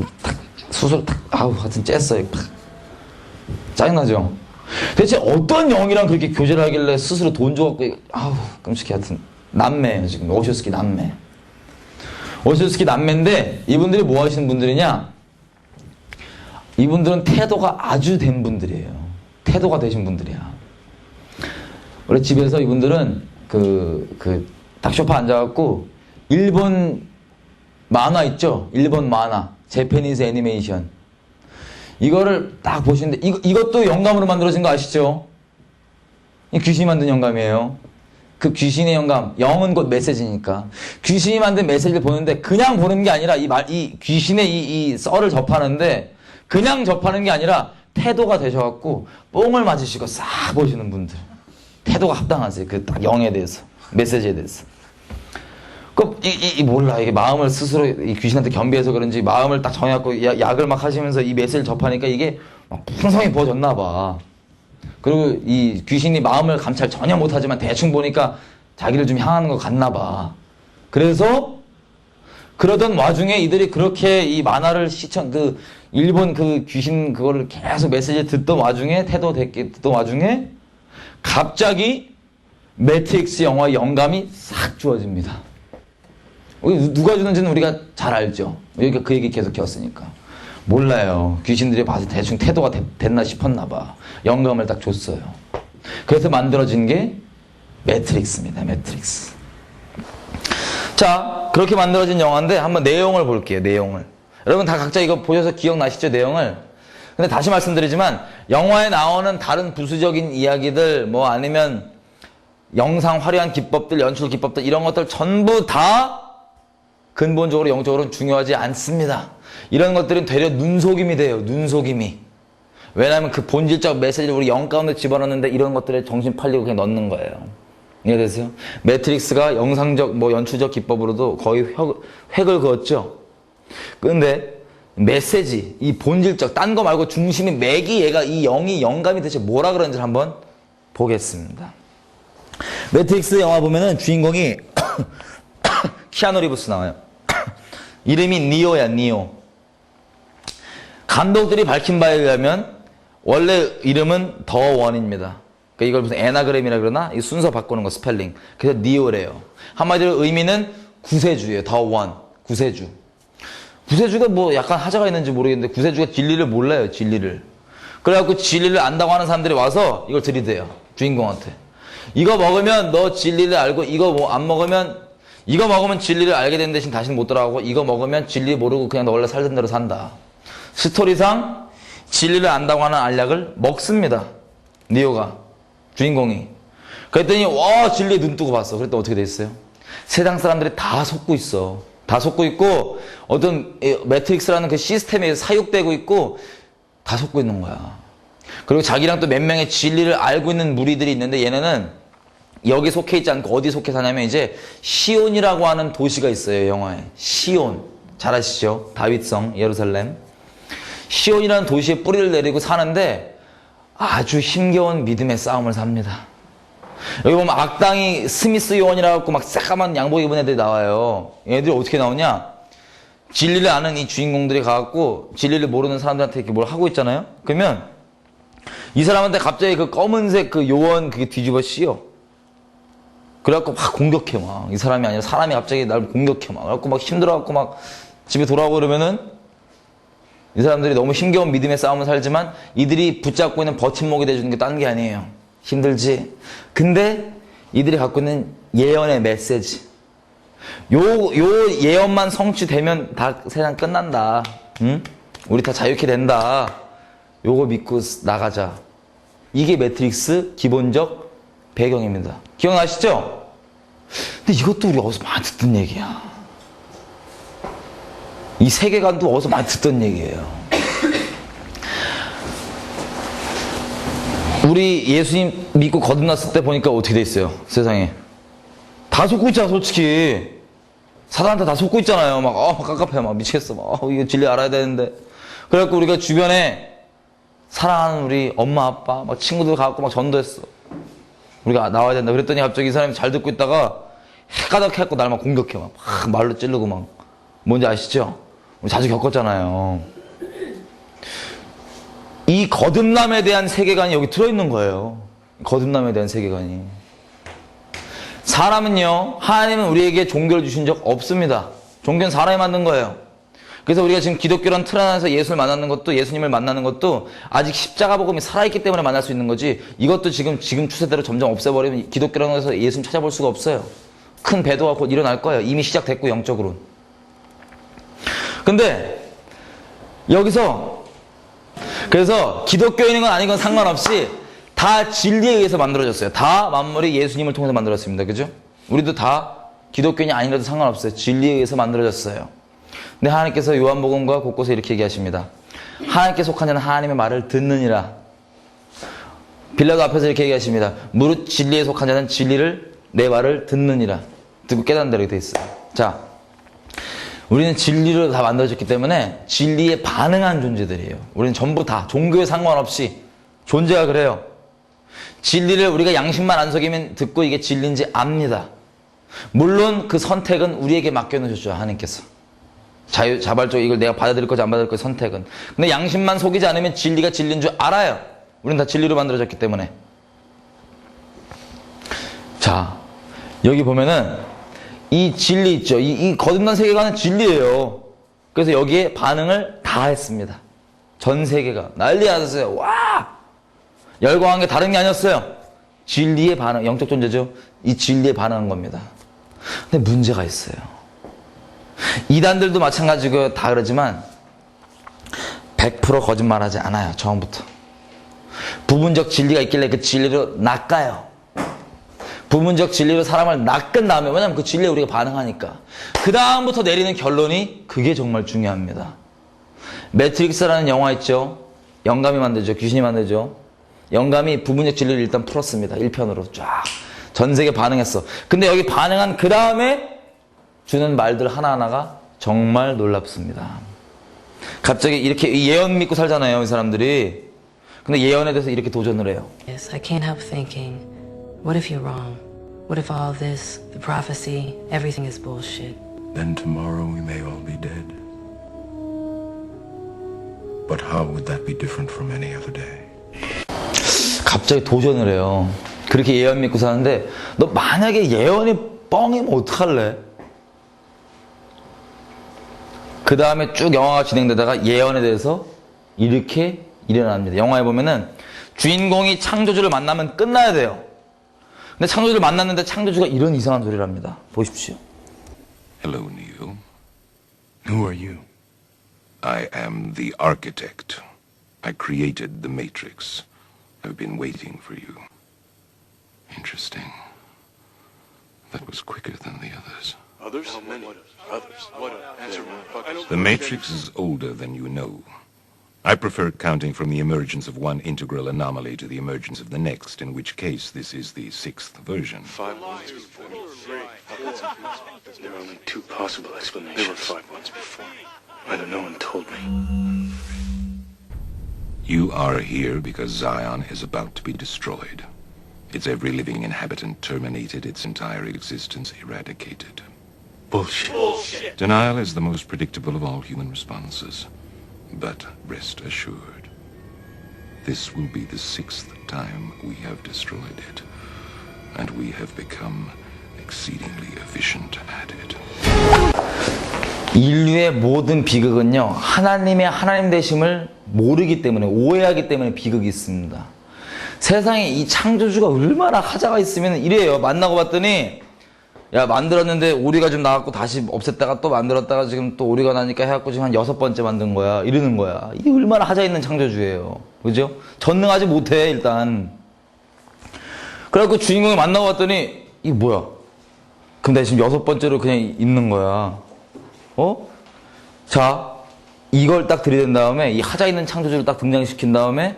수술 탁 아우 하여튼 쬐어요. 팍 짜증나죠? 대체 어떤 영이랑 그렇게 교제를 하길래 스스로 돈 줘갖고 아우 끔찍해. 하여튼 남매예요. 지금 워쇼스키 남매. 워쇼스키 남매인데 이분들이 뭐 하시는 분들이냐, 이분들은 태도가 아주 된 분들이에요. 태도가 되신 분들이야. 원래 집에서 이분들은 딱 소파 앉아갖고 일본 만화 있죠? 일본 만화. 재패니즈 애니메이션. 이거를 딱 보시는데, 이것도 영감으로 만들어진 거 아시죠? 이 귀신이 만든 영감이에요. 그 귀신의 영감. 영은 곧 메시지니까. 귀신이 만든 메시지를 보는데, 그냥 보는 게 아니라, 이 귀신의 이 썰을 접하는데, 그냥 접하는 게 아니라, 태도가 되셔갖고, 뽕을 맞으시고 싹 보시는 분들. 태도가 합당하세요. 그 딱 영에 대해서. 메시지에 대해서. 몰라. 이게 마음을 스스로 이 귀신한테 겸비해서 그런지 마음을 딱 정해갖고 약을 막 하시면서 이 메시지를 접하니까 이게 막 풍성히 부어졌나 봐. 그리고 이 귀신이 마음을 감찰 전혀 못하지만 대충 보니까 자기를 좀 향하는 것 같나 봐. 그래서 그러던 와중에 이들이 그렇게 이 만화를 일본 그 귀신 그거를 계속 메시지 듣던 와중에 듣던 와중에 갑자기 매트릭스 영화의 영감이 싹 주어집니다. 누가 주는지는 우리가 잘 알죠. 여기가 그 얘기 계속 켰으니까. 몰라요. 귀신들이 봐서 대충 태도가 됐나 싶었나 봐. 영감을 딱 줬어요. 그래서 만들어진 게 매트릭스입니다. 매트릭스. 자, 그렇게 만들어진 영화인데 한번 내용을 볼게요. 내용을. 여러분 다 각자 이거 보셔서 기억나시죠? 내용을. 근데 다시 말씀드리지만 영화에 나오는 다른 부수적인 이야기들 뭐 아니면 영상 화려한 기법들, 연출 기법들 이런 것들 전부 다 근본적으로 영적으로는 중요하지 않습니다. 이런 것들은 되려 눈속임이 돼요. 눈속임이. 왜냐하면 그 본질적 메시지를 우리 영 가운데 집어넣는데 이런 것들에 정신 팔리고 그냥 넣는 거예요. 이해되세요? 매트릭스가 영상적 연출적 기법으로도 거의 획을 그었죠. 근데 메시지, 이 본질적 딴 거 말고 중심이 맥이 얘가 이 영이 영감이 대체 뭐라 그런지를 한번 보겠습니다. 매트릭스 영화 보면은 주인공이 키아누 리브스 나와요. 이름이 니오야, 니오. 감독들이 밝힌 바에 의하면 원래 이름은 더 원입니다. 그러니까 이걸 무슨 에나그램이라 그러나 이 순서 바꾸는 거 스펠링. 그래서 니오래요. 한마디로 의미는 구세주예요. 더 원, 구세주. 구세주가 뭐 약간 하자가 있는지 모르겠는데 구세주가 진리를 몰라요. 진리를. 그래갖고 진리를 안다고 하는 사람들이 와서 이걸 들이대요. 주인공한테. 이거 먹으면 너 진리를 알고 이거 뭐 안 먹으면 이거 먹으면 진리를 알게 된 대신 다시는 못 돌아가고 이거 먹으면 진리 모르고 그냥 너 원래 살던 대로 산다. 스토리상 진리를 안다고 하는 알약을 먹습니다. 니오가. 주인공이. 그랬더니 와 진리에 눈 뜨고 봤어. 그랬더니 어떻게 됐어요? 세상 사람들이 다 속고 있어. 다 속고 있고 어떤 매트릭스라는 그 시스템에 사육되고 있고 다 속고 있는 거야. 그리고 자기랑 또 몇 명의 진리를 알고 있는 무리들이 있는데 얘네는 여기 속해 있지 않고 어디 속해 사냐면 이제 시온이라고 하는 도시가 있어요. 영화에. 시온. 잘 아시죠? 다윗성 예루살렘. 시온이라는 도시에 뿌리를 내리고 사는데 아주 힘겨운 믿음의 싸움을 삽니다. 여기 보면 악당이 스미스 요원이라고 막 새까만 양복 입은 애들이 나와요. 얘들이 어떻게 나오냐? 진리를 아는 이 주인공들이 가갖고 진리를 모르는 사람들한테 이렇게 뭘 하고 있잖아요. 그러면 이 사람한테 갑자기 그 검은색 그 요원 그게 뒤집어 씌워. 그래갖고 막 공격해 막. 이 사람이 아니라 사람이 갑자기 날 공격해 막. 그래갖고 막 힘들어갖고 막 집에 돌아오고 그러면은 이 사람들이 너무 힘겨운 믿음의 싸움을 살지만 이들이 붙잡고 있는 버팀목이 돼주는 게 딴 게 아니에요. 힘들지. 근데 이들이 갖고 있는 예언의 메시지. 요 예언만 성취되면 다 세상 끝난다. 응? 우리 다 자유케 된다. 요거 믿고 나가자. 이게 매트릭스 기본적 배경입니다. 기억나시죠? 근데 이것도 우리 어디서 많이 듣던 얘기야. 이 세계관도 어디서 많이 듣던 얘기예요. 우리 예수님 믿고 거듭났을 때 보니까 어떻게 돼 있어요? 세상에. 다 속고 있잖아, 솔직히. 사단한테 다 속고 있잖아요. 막 깝깝해. 막 미치겠어. 막, 이거 진리 알아야 되는데. 그래갖고 우리가 주변에 사랑하는 우리 엄마, 아빠, 막 친구들 가갖고 막 전도했어. 우리가 나와야 된다. 그랬더니 갑자기 이 사람이 잘 듣고 있다가 해가닥 해갖고 날 막 공격해. 막 말로 찌르고 막. 뭔지 아시죠? 우리 자주 겪었잖아요. 이 거듭남에 대한 세계관이 여기 들어있는 거예요. 거듭남에 대한 세계관이. 사람은요, 하나님은 우리에게 종교를 주신 적 없습니다. 종교는 사람이 만든 거예요. 그래서 우리가 지금 기독교란 틀 안에서 예수를 만나는 것도, 예수님을 만나는 것도 아직 십자가 복음이 살아있기 때문에 만날 수 있는 거지, 이것도 지금 추세대로 점점 없애버리면 기독교라는 것에서 예수님 찾아볼 수가 없어요. 큰 배도가 곧 일어날 거예요. 이미 시작됐고, 영적으로. 근데 여기서 그래서 기독교인인 건 아닌 건 상관없이 다 진리에 의해서 만들어졌어요. 다 만물이 예수님을 통해서 만들었습니다. 그죠? 우리도 다 기독교인이 아니라도 상관없어요. 진리에 의해서 만들어졌어요. 근데 하나님께서 요한복음과 곳곳에 이렇게 얘기하십니다. 하나님께 속한 자는 하나님의 말을 듣느니라. 빌라도 앞에서 이렇게 얘기하십니다. 무릇 진리에 속한 자는 진리를 내 말을 듣느니라. 듣고 깨닫는 대로 되어 있어요. 자, 우리는 진리로 다 만들어졌기 때문에 진리에 반응한 존재들이에요. 우리는 전부 다 종교에 상관없이 존재가 그래요. 진리를 우리가 양심만 안 속이면 듣고 이게 진리인지 압니다. 물론 그 선택은 우리에게 맡겨놓으셨죠. 하나님께서. 자발적으로 이걸 내가 받아들일 거지 안 받아들일 거지 선택은. 근데 양심만 속이지 않으면 진리가 진리인 줄 알아요. 우리는 다 진리로 만들어졌기 때문에. 자, 여기 보면은 이 진리 있죠. 이 거듭난 세계관은 진리예요. 그래서 여기에 반응을 다 했습니다. 전 세계가 난리 났어요. 와! 열광한 게 다른 게 아니었어요. 진리의 반응, 영적 존재죠. 이 진리에 반응한 겁니다. 근데 문제가 있어요. 이단들도 마찬가지고 다 그러지만 100% 거짓말하지 않아요. 처음부터. 부분적 진리가 있길래 그 진리로 낚아요. 부분적 진리로 사람을 낚은 다음에, 왜냐면 그 진리에 우리가 반응하니까 그 다음부터 내리는 결론이, 그게 정말 중요합니다. 매트릭스라는 영화 있죠. 영감이 만들죠. 귀신이 만들죠. 영감이 부분적 진리를 일단 풀었습니다. 1편으로 쫙 전 세계 반응했어. 근데 여기 반응한 그 다음에 주는 말들 하나하나가 정말 놀랍습니다. 갑자기 이렇게 예언 믿고 살잖아요, 이 사람들이. 근데 예언에 대해서 이렇게 도전을 해요. Yes, I can't help thinking, what if you're wrong? What if all this, the prophecy, everything is bullshit? Then tomorrow we may all be dead. But how would that be different from any other day? 갑자기 도전을 해요. 그렇게 예언 믿고 사는데 너 만약에 예언이 뻥이면 어떡할래? 그 다음에 쭉 영화가 진행되다가 예언에 대해서 이렇게 일어납니다. 영화에 보면은 주인공이 창조주를 만나면 끝나야 돼요. 근데 창조주를 만났는데 창조주가 이런 이상한 소리를 합니다. 보십시오. Hello, Neo. Who are you? I am the architect. I created the Matrix. I've been waiting for you. Interesting. That was quicker than the others. Others? How many? Others. What? Answer me. The Matrix is older than you know. I prefer counting from the emergence of one integral anomaly to the emergence of the next, in which case this is the sixth version. 5 months before. There are only 2 possible explanations. There were 5 months before. Either no one told me. You are here because Zion is about to be destroyed. Its every living inhabitant terminated, its entire existence eradicated. Bullshit. Denial is the most predictable of all human responses. But rest assured, this will be the 6th time we have destroyed it, and we have become exceedingly efficient at it. 인류의 모든 비극은요, 하나님의 하나님 되심을 모르기 때문에, 오해하기 때문에 비극이 있습니다. 세상에 이 창조주가 얼마나 하자가 있으면 이래요. 만나고 봤더니, 야, 만들었는데 오리가 좀 나왔고 다시 없앴다가 또 만들었다가 지금 또 오리가 나니까 해갖고 지금 한 6번째 만든 거야. 이러는 거야. 이게 얼마나 하자 있는 창조주예요. 그죠? 전능하지 못해, 일단. 그래갖고 주인공이 만나고 봤더니, 이게 뭐야? 그럼 내가 지금 6번째로 그냥 있는 거야. 자, 이걸 딱 들이댄 다음에 이 하자 있는 창조주를 딱 등장시킨 다음에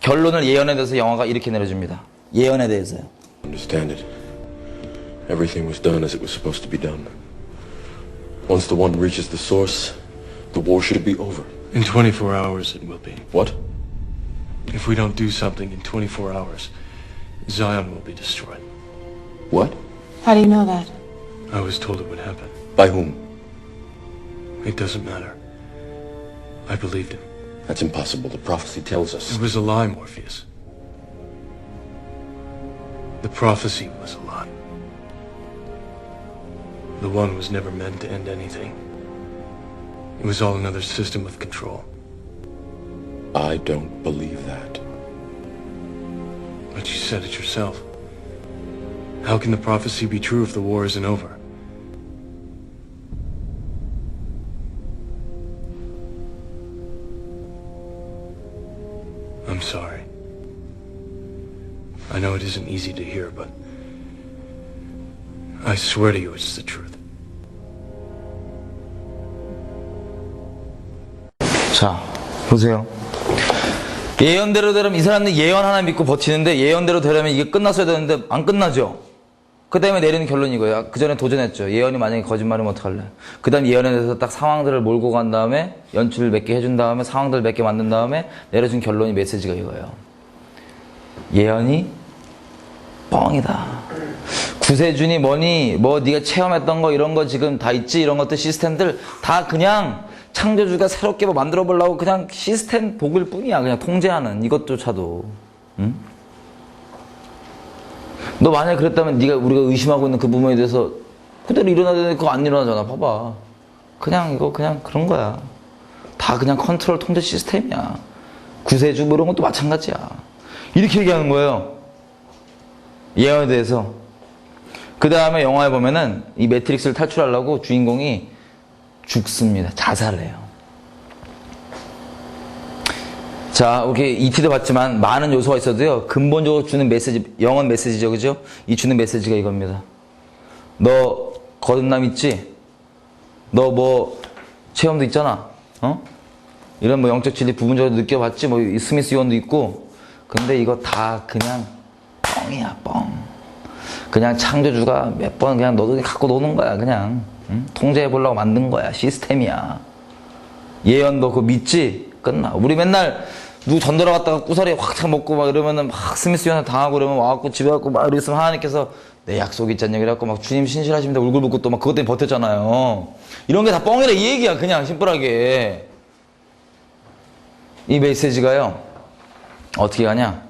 결론을 예언에 대해서 영화가 이렇게 내려줍니다. 예언에 대해서요. Understand it. Everything was done as it was supposed to be done. Once the one reaches the source, the war should be over. In 24 hours, it will be. What? If we don't do something in 24 hours, Zion will be destroyed. What? How do you know that? I was told it would happen. By whom? It doesn't matter. I believed him. That's impossible. The prophecy tells us. It was a lie, Morpheus. The prophecy was a lie. The one was never meant to end anything. It was all another system of control. I don't believe that. But you said it yourself. How can the prophecy be true if the war isn't over? I'm sorry. I know it isn't easy to hear, but I swear to you it's the truth. 자, 보세요. 예언대로 되려면 이 사람들 예언 하나 믿고 버티는데 예언대로 되려면 이게 끝났어야 되는데 안 끝나죠. 그 다음에 내리는 결론이 이거야. 그 전에 도전했죠. 예언이 만약에 거짓말이면 어떡할래. 그 다음 예언에 대해서 딱 상황들을 몰고 간 다음에 연출을 몇 개 해준 다음에 상황들을 몇 개 만든 다음에 내려준 결론이 메시지가 이거예요. 예언이 뻥이다. 구세준이 뭐니 뭐 네가 체험했던 거 이런 거 지금 다 있지. 이런 것들 시스템들 다 그냥 창조주가 새롭게 뭐 만들어 보려고 그냥 시스템 복일 뿐이야. 그냥 통제하는 이것조차도. 응? 너 만약에 그랬다면 네가 우리가 의심하고 있는 그 부분에 대해서 그대로 일어나야 되는데 그거 안 일어나잖아. 봐봐. 그냥 이거 그냥 그런 거야. 다 그냥 컨트롤 통제 시스템이야. 구세주 뭐 이런 것도 마찬가지야. 이렇게 얘기하는 거예요. 예언에 대해서. 그 다음에 영화에 보면은 이 매트릭스를 탈출하려고 주인공이 죽습니다. 자살을 해요. 자, 이렇게 ET도 봤지만 많은 요소가 있어도요, 근본적으로 주는 메시지, 영원 메시지죠, 그죠? 이 주는 메시지가 이겁니다. 너 거듭남 있지? 너 뭐 체험도 있잖아, 이런 뭐 영적 진리 부분적으로 느껴봤지? 뭐 스미스 요원도 있고, 근데 이거 다 그냥 뻥이야, 뻥. 그냥 창조주가 몇 번 그냥 너도 갖고 노는 거야, 그냥. 응? 통제해보려고 만든 거야, 시스템이야. 예언도 그거 믿지? 끝나. 우리 맨날 누구 전도러 갔다가 꾸사리 확 먹고 막 이러면은 막 스미스 요한테 당하고 그러면 와갖고 집에 가고 막 이랬으면 하나님께서 내 약속이 있잖냐 그래갖고 막 주님 신실하십니다 울고불고 또 막 그것 때문에 버텼잖아요. 이런 게 다 뻥이라 이 얘기야. 그냥 심플하게. 이 메시지가요 어떻게 가냐,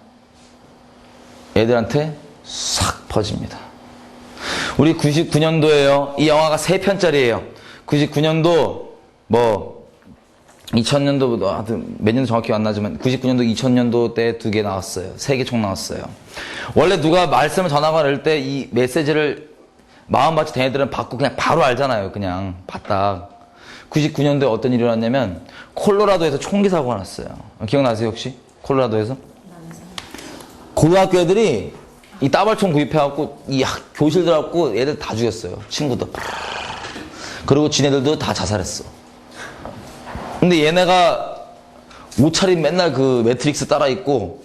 애들한테 싹 퍼집니다. 우리 99년도에요 이 영화가 3편짜리예요 99년도 뭐 2000년도 하여튼 몇 년도 정확히 안 나지만 99년도 2000년도 때 2개 나왔어요. 3개 총 나왔어요. 원래 누가 말씀을 전하거나 이럴 때 이 메시지를 마음밭이 된 애들은 받고 그냥 바로 알잖아요. 그냥 바딱. 99년도에 어떤 일이 일어났냐면 콜로라도에서 총기 사고가 났어요. 기억나세요 혹시? 콜로라도에서? 고등학교 애들이 이 따발총 구입해갖고 이 교실 들어갖고 애들 다 죽였어요. 친구도. 그리고 지네들도 다 자살했어. 근데 얘네가 옷차림 맨날 그 매트릭스 따라 입고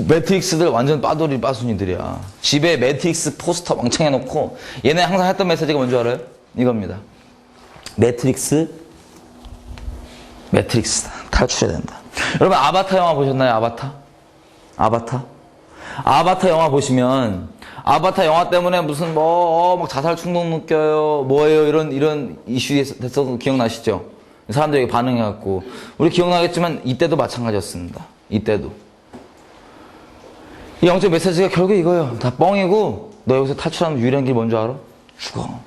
매트릭스들 완전 빠돌이 빠순이들이야. 집에 매트릭스 포스터 왕창 해놓고 얘네 항상 했던 메시지가 뭔지 알아요? 이겁니다. 매트릭스다. 탈출해야 된다. 여러분 아바타 영화 보셨나요? 아바타? 아바타 영화 보시면 아바타 영화 때문에 무슨 막 자살 충동 느껴요. 뭐예요? 이런 이슈 됐었던 거 기억나시죠? 사람들이 반응해갖고. 우리 기억나겠지만 이때도 마찬가지였습니다. 이때도. 이 영적 메시지가 결국 이거예요. 다 뻥이고 너 여기서 탈출하면 유일한 길 뭔지 알아? 죽어.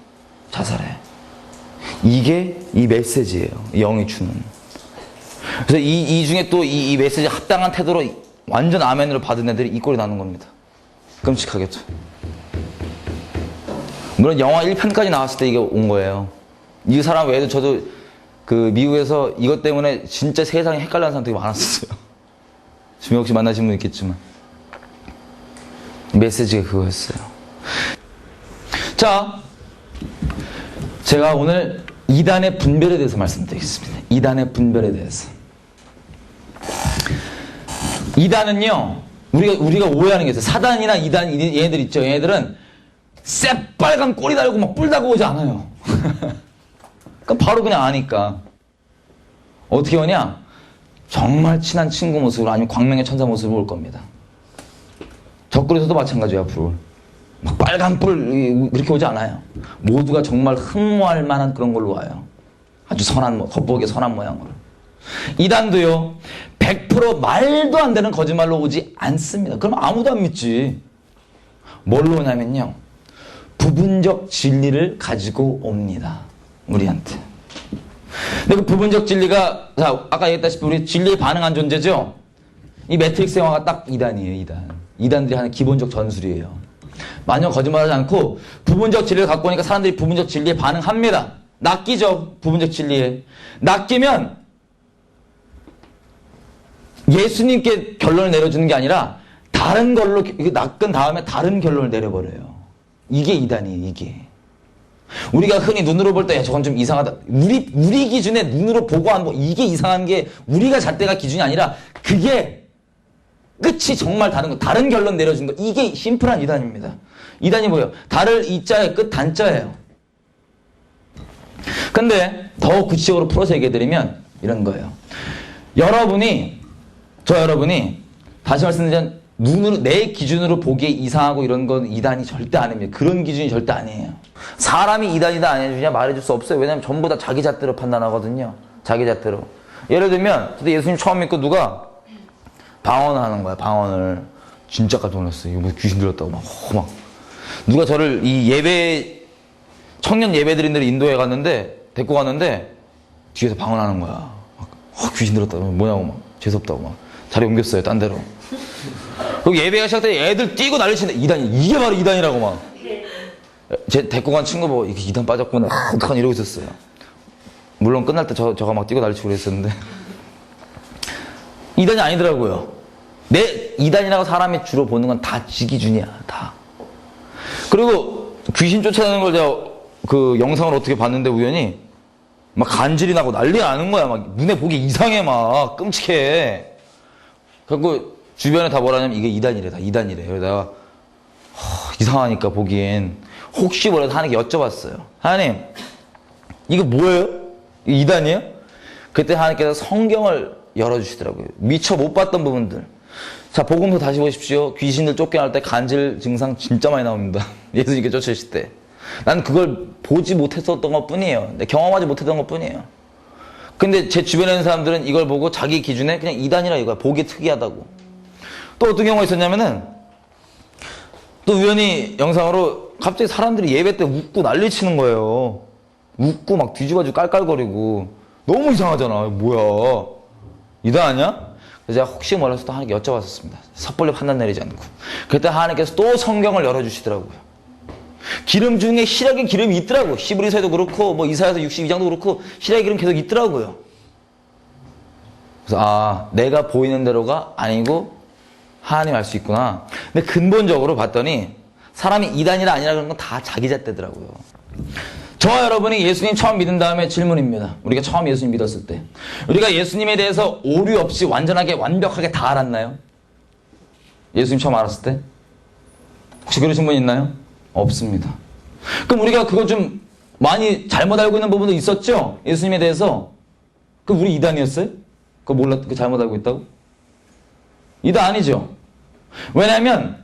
자살해. 이게 이 메시지예요. 이 영이 주는. 그래서 이 중에 또 이 메시지 합당한 태도로 완전 아멘으로 받은 애들이 이 꼴이 나는 겁니다. 끔찍하겠죠. 물론 영화 1편까지 나왔을 때 이게 온 거예요. 이 사람 외에도 저도 그 미국에서 이것 때문에 진짜 세상에 헷갈리는 사람 되게 많았어요. 지금 혹시 만나신 분 있겠지만. 메시지가 그거였어요. 자, 제가 오늘 이단의 분별에 대해서 말씀드리겠습니다. 이단의 분별에 대해서. 이단은요, 우리가 오해하는 게 있어요. 사단이나 이단, 얘네들 있죠. 얘네들은 새빨간 꼬리 달고 막 뿔 달고 오지 않아요. 그러니까 바로 그냥 아니까. 어떻게 오냐? 정말 친한 친구 모습으로 아니면 광명의 천사 모습으로 올 겁니다. 적그리에서도 마찬가지야, 앞으로. 막 빨간 뿔 이렇게 오지 않아요. 모두가 정말 흠모할 만한 그런 걸로 와요. 아주 선한, 겉보기에 선한 모양으로. 이단도요, 100% 말도 안 되는 거짓말로 오지 않습니다. 그럼 아무도 안 믿지. 뭘로 오냐면요, 부분적 진리를 가지고 옵니다. 우리한테. 근데 그 부분적 진리가, 자, 아까 얘기했다시피 우리 진리에 반응한 존재죠? 이 매트릭스 영화가 딱 이단이에요, 이단. 이단들이 하는 기본적 전술이에요. 만약 거짓말하지 않고 부분적 진리를 갖고 오니까 사람들이 부분적 진리에 반응합니다. 낚이죠, 부분적 진리에. 낚이면 예수님께 결론을 내려주는 게 아니라 다른 걸로 낚은 다음에 다른 결론을 내려버려요. 이게 이단이에요, 이게. 우리가 흔히 눈으로 볼 때 저건 좀 이상하다. 우리 기준에 눈으로 보고 안 보고 이게 이상한 게 우리가 잣대가 기준이 아니라 그게 끝이 정말 다른 거, 다른 결론 내려준 거. 이게 심플한 이단입니다. 이단이 뭐예요? 달을 이자의 끝 단자예요. 근데 더 구체적으로 풀어서 얘기해드리면 이런 거예요. 여러분이 다시 말씀드리면 눈으로, 내 기준으로 보기에 이상하고 이런 건 이단이 절대 아닙니다. 그런 기준이 절대 아니에요. 사람이 이단이다 아니냐 말해줄 수 없어요. 왜냐면 전부 다 자기 잣대로 판단하거든요. 자기 잣대로. 예를 들면 저도 예수님 처음 믿고 누가 방언을 하는 거야. 방언을. 진짜 깜짝 놀랐어요. 이거 뭐 귀신 들렸다고 막. 누가 저를 이 예배, 청년 예배 드린 데를 인도에 갔는데, 데리고 갔는데 뒤에서 방언하는 거야. 막, 귀신 들었다고. 뭐냐고 막. 재수없다고 막. 자리 옮겼어요. 딴 데로. 그리고 예배가 시작돼 애들 뛰고 난리치는데 이단이, 이게 바로 이단이라고 막. 제 데리고 간 친구 보고 이게 이단 빠졌구나. 어떡하나 이러고 있었어요. 물론 끝날 때 저가 막 뛰고 난리치고 그랬었는데. 이단이 아니더라고요. 이단이라고 사람이 주로 보는 건 다 지 기준이야, 다. 그리고 귀신 쫓아내는 걸 제가 그 영상을 어떻게 봤는데 우연히 막 간질이 나고 난리 나는 거야. 막 눈에 보기 이상해, 막 끔찍해. 그래갖고 주변에 다 뭐라냐면 이게 이단이래, 다 이단이래. 그래서 내가 이상하니까 보기엔 혹시 뭐라도 하나님께 여쭤봤어요. 하나님, 이거 뭐예요? 이거 이단이에요? 그때 하나님께서 성경을 열어주시더라고요. 미처 못 봤던 부분들. 자, 복음서 다시 보십시오. 귀신들 쫓겨날 때 간질 증상 진짜 많이 나옵니다. 예수님께 쫓으실 때. 난 그걸 보지 못했었던 것 뿐이에요. 경험하지 못했던 것 뿐이에요. 근데 제 주변에 있는 사람들은 이걸 보고 자기 기준에 그냥 이단이라 이거야. 보기 특이하다고. 또 어떤 경우가 있었냐면은 또 우연히 영상으로 갑자기 사람들이 예배 때 웃고 난리치는 거예요. 웃고 막 뒤집어지고 깔깔거리고. 너무 이상하잖아. 뭐야. 이단 아니야? 그래서 제가 혹시 몰라서 또 하나님께 여쭤봤었습니다. 섣불리 판단 내리지 않고. 그때 하나님께서 또 성경을 열어주시더라고요. 기름 중에 시력의 기름이 있더라고요. 히브리서에도 그렇고 뭐 이사야서 62장도 그렇고 시력의 기름 계속 있더라고요. 그래서 내가 보이는 대로가 아니고 하나님 알 수 있구나. 근데 근본적으로 봤더니 사람이 이단이라 아니라 그런 건 다 자기 잣대더라고요. 저와 여러분이 예수님 처음 믿은 다음에 질문입니다. 우리가 처음 예수님 믿었을 때 우리가 예수님에 대해서 오류 없이 완전하게 완벽하게 다 알았나요? 예수님 처음 알았을 때? 혹시 그러신 분 있나요? 없습니다. 그럼 우리가 그거 좀 많이 잘못 알고 있는 부분도 있었죠? 예수님에 대해서. 그럼 우리 이단이었어요? 그거 잘못 알고 있다고? 이단 아니죠. 왜냐하면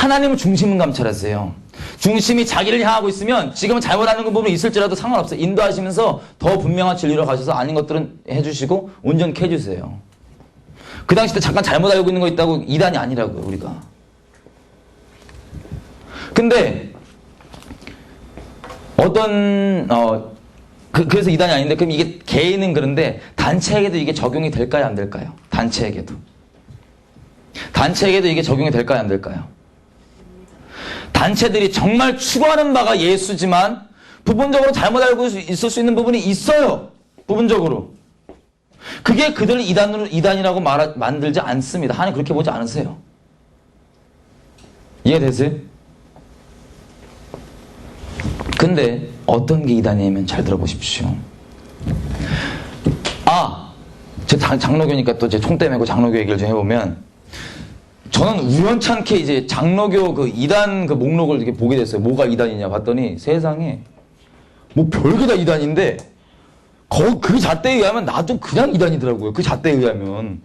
하나님은 중심은 감찰하세요. 중심이 자기를 향하고 있으면 지금은 잘못하는 부분이 있을지라도 상관없어요. 인도하시면서 더 분명한 진리로 가셔서 아닌 것들은 해주시고 온전케 해주세요. 그 당시 때 잠깐 잘못 알고 있는 거 있다고 이단이 아니라고요, 우리가. 근데 그래서 이단이 아닌데, 그럼 이게 개인은 그런데 단체에게도 이게 적용이 될까요, 안 될까요? 단체에게도 이게 적용이 될까요, 안 될까요? 단체들이 정말 추구하는 바가 예수지만 부분적으로 잘못 알고 있을 수 있는 부분이 있어요. 부분적으로. 그게 그들을 이단이라고 만들지 않습니다. 하나님 그렇게 보지 않으세요. 이해되세요? 근데 어떤 게 이단이냐면 잘 들어보십시오. 제가 장로교니까 또 제 총대 메고 장로교 얘기를 좀 해보면, 저는 우연찮게 이제 장로교 그 이단 그 목록을 이렇게 보게 됐어요. 뭐가 이단이냐 봤더니 세상에 뭐 별게 다 이단인데, 그 잣대에 의하면 나도 그냥 이단이더라고요. 그 잣대에 의하면.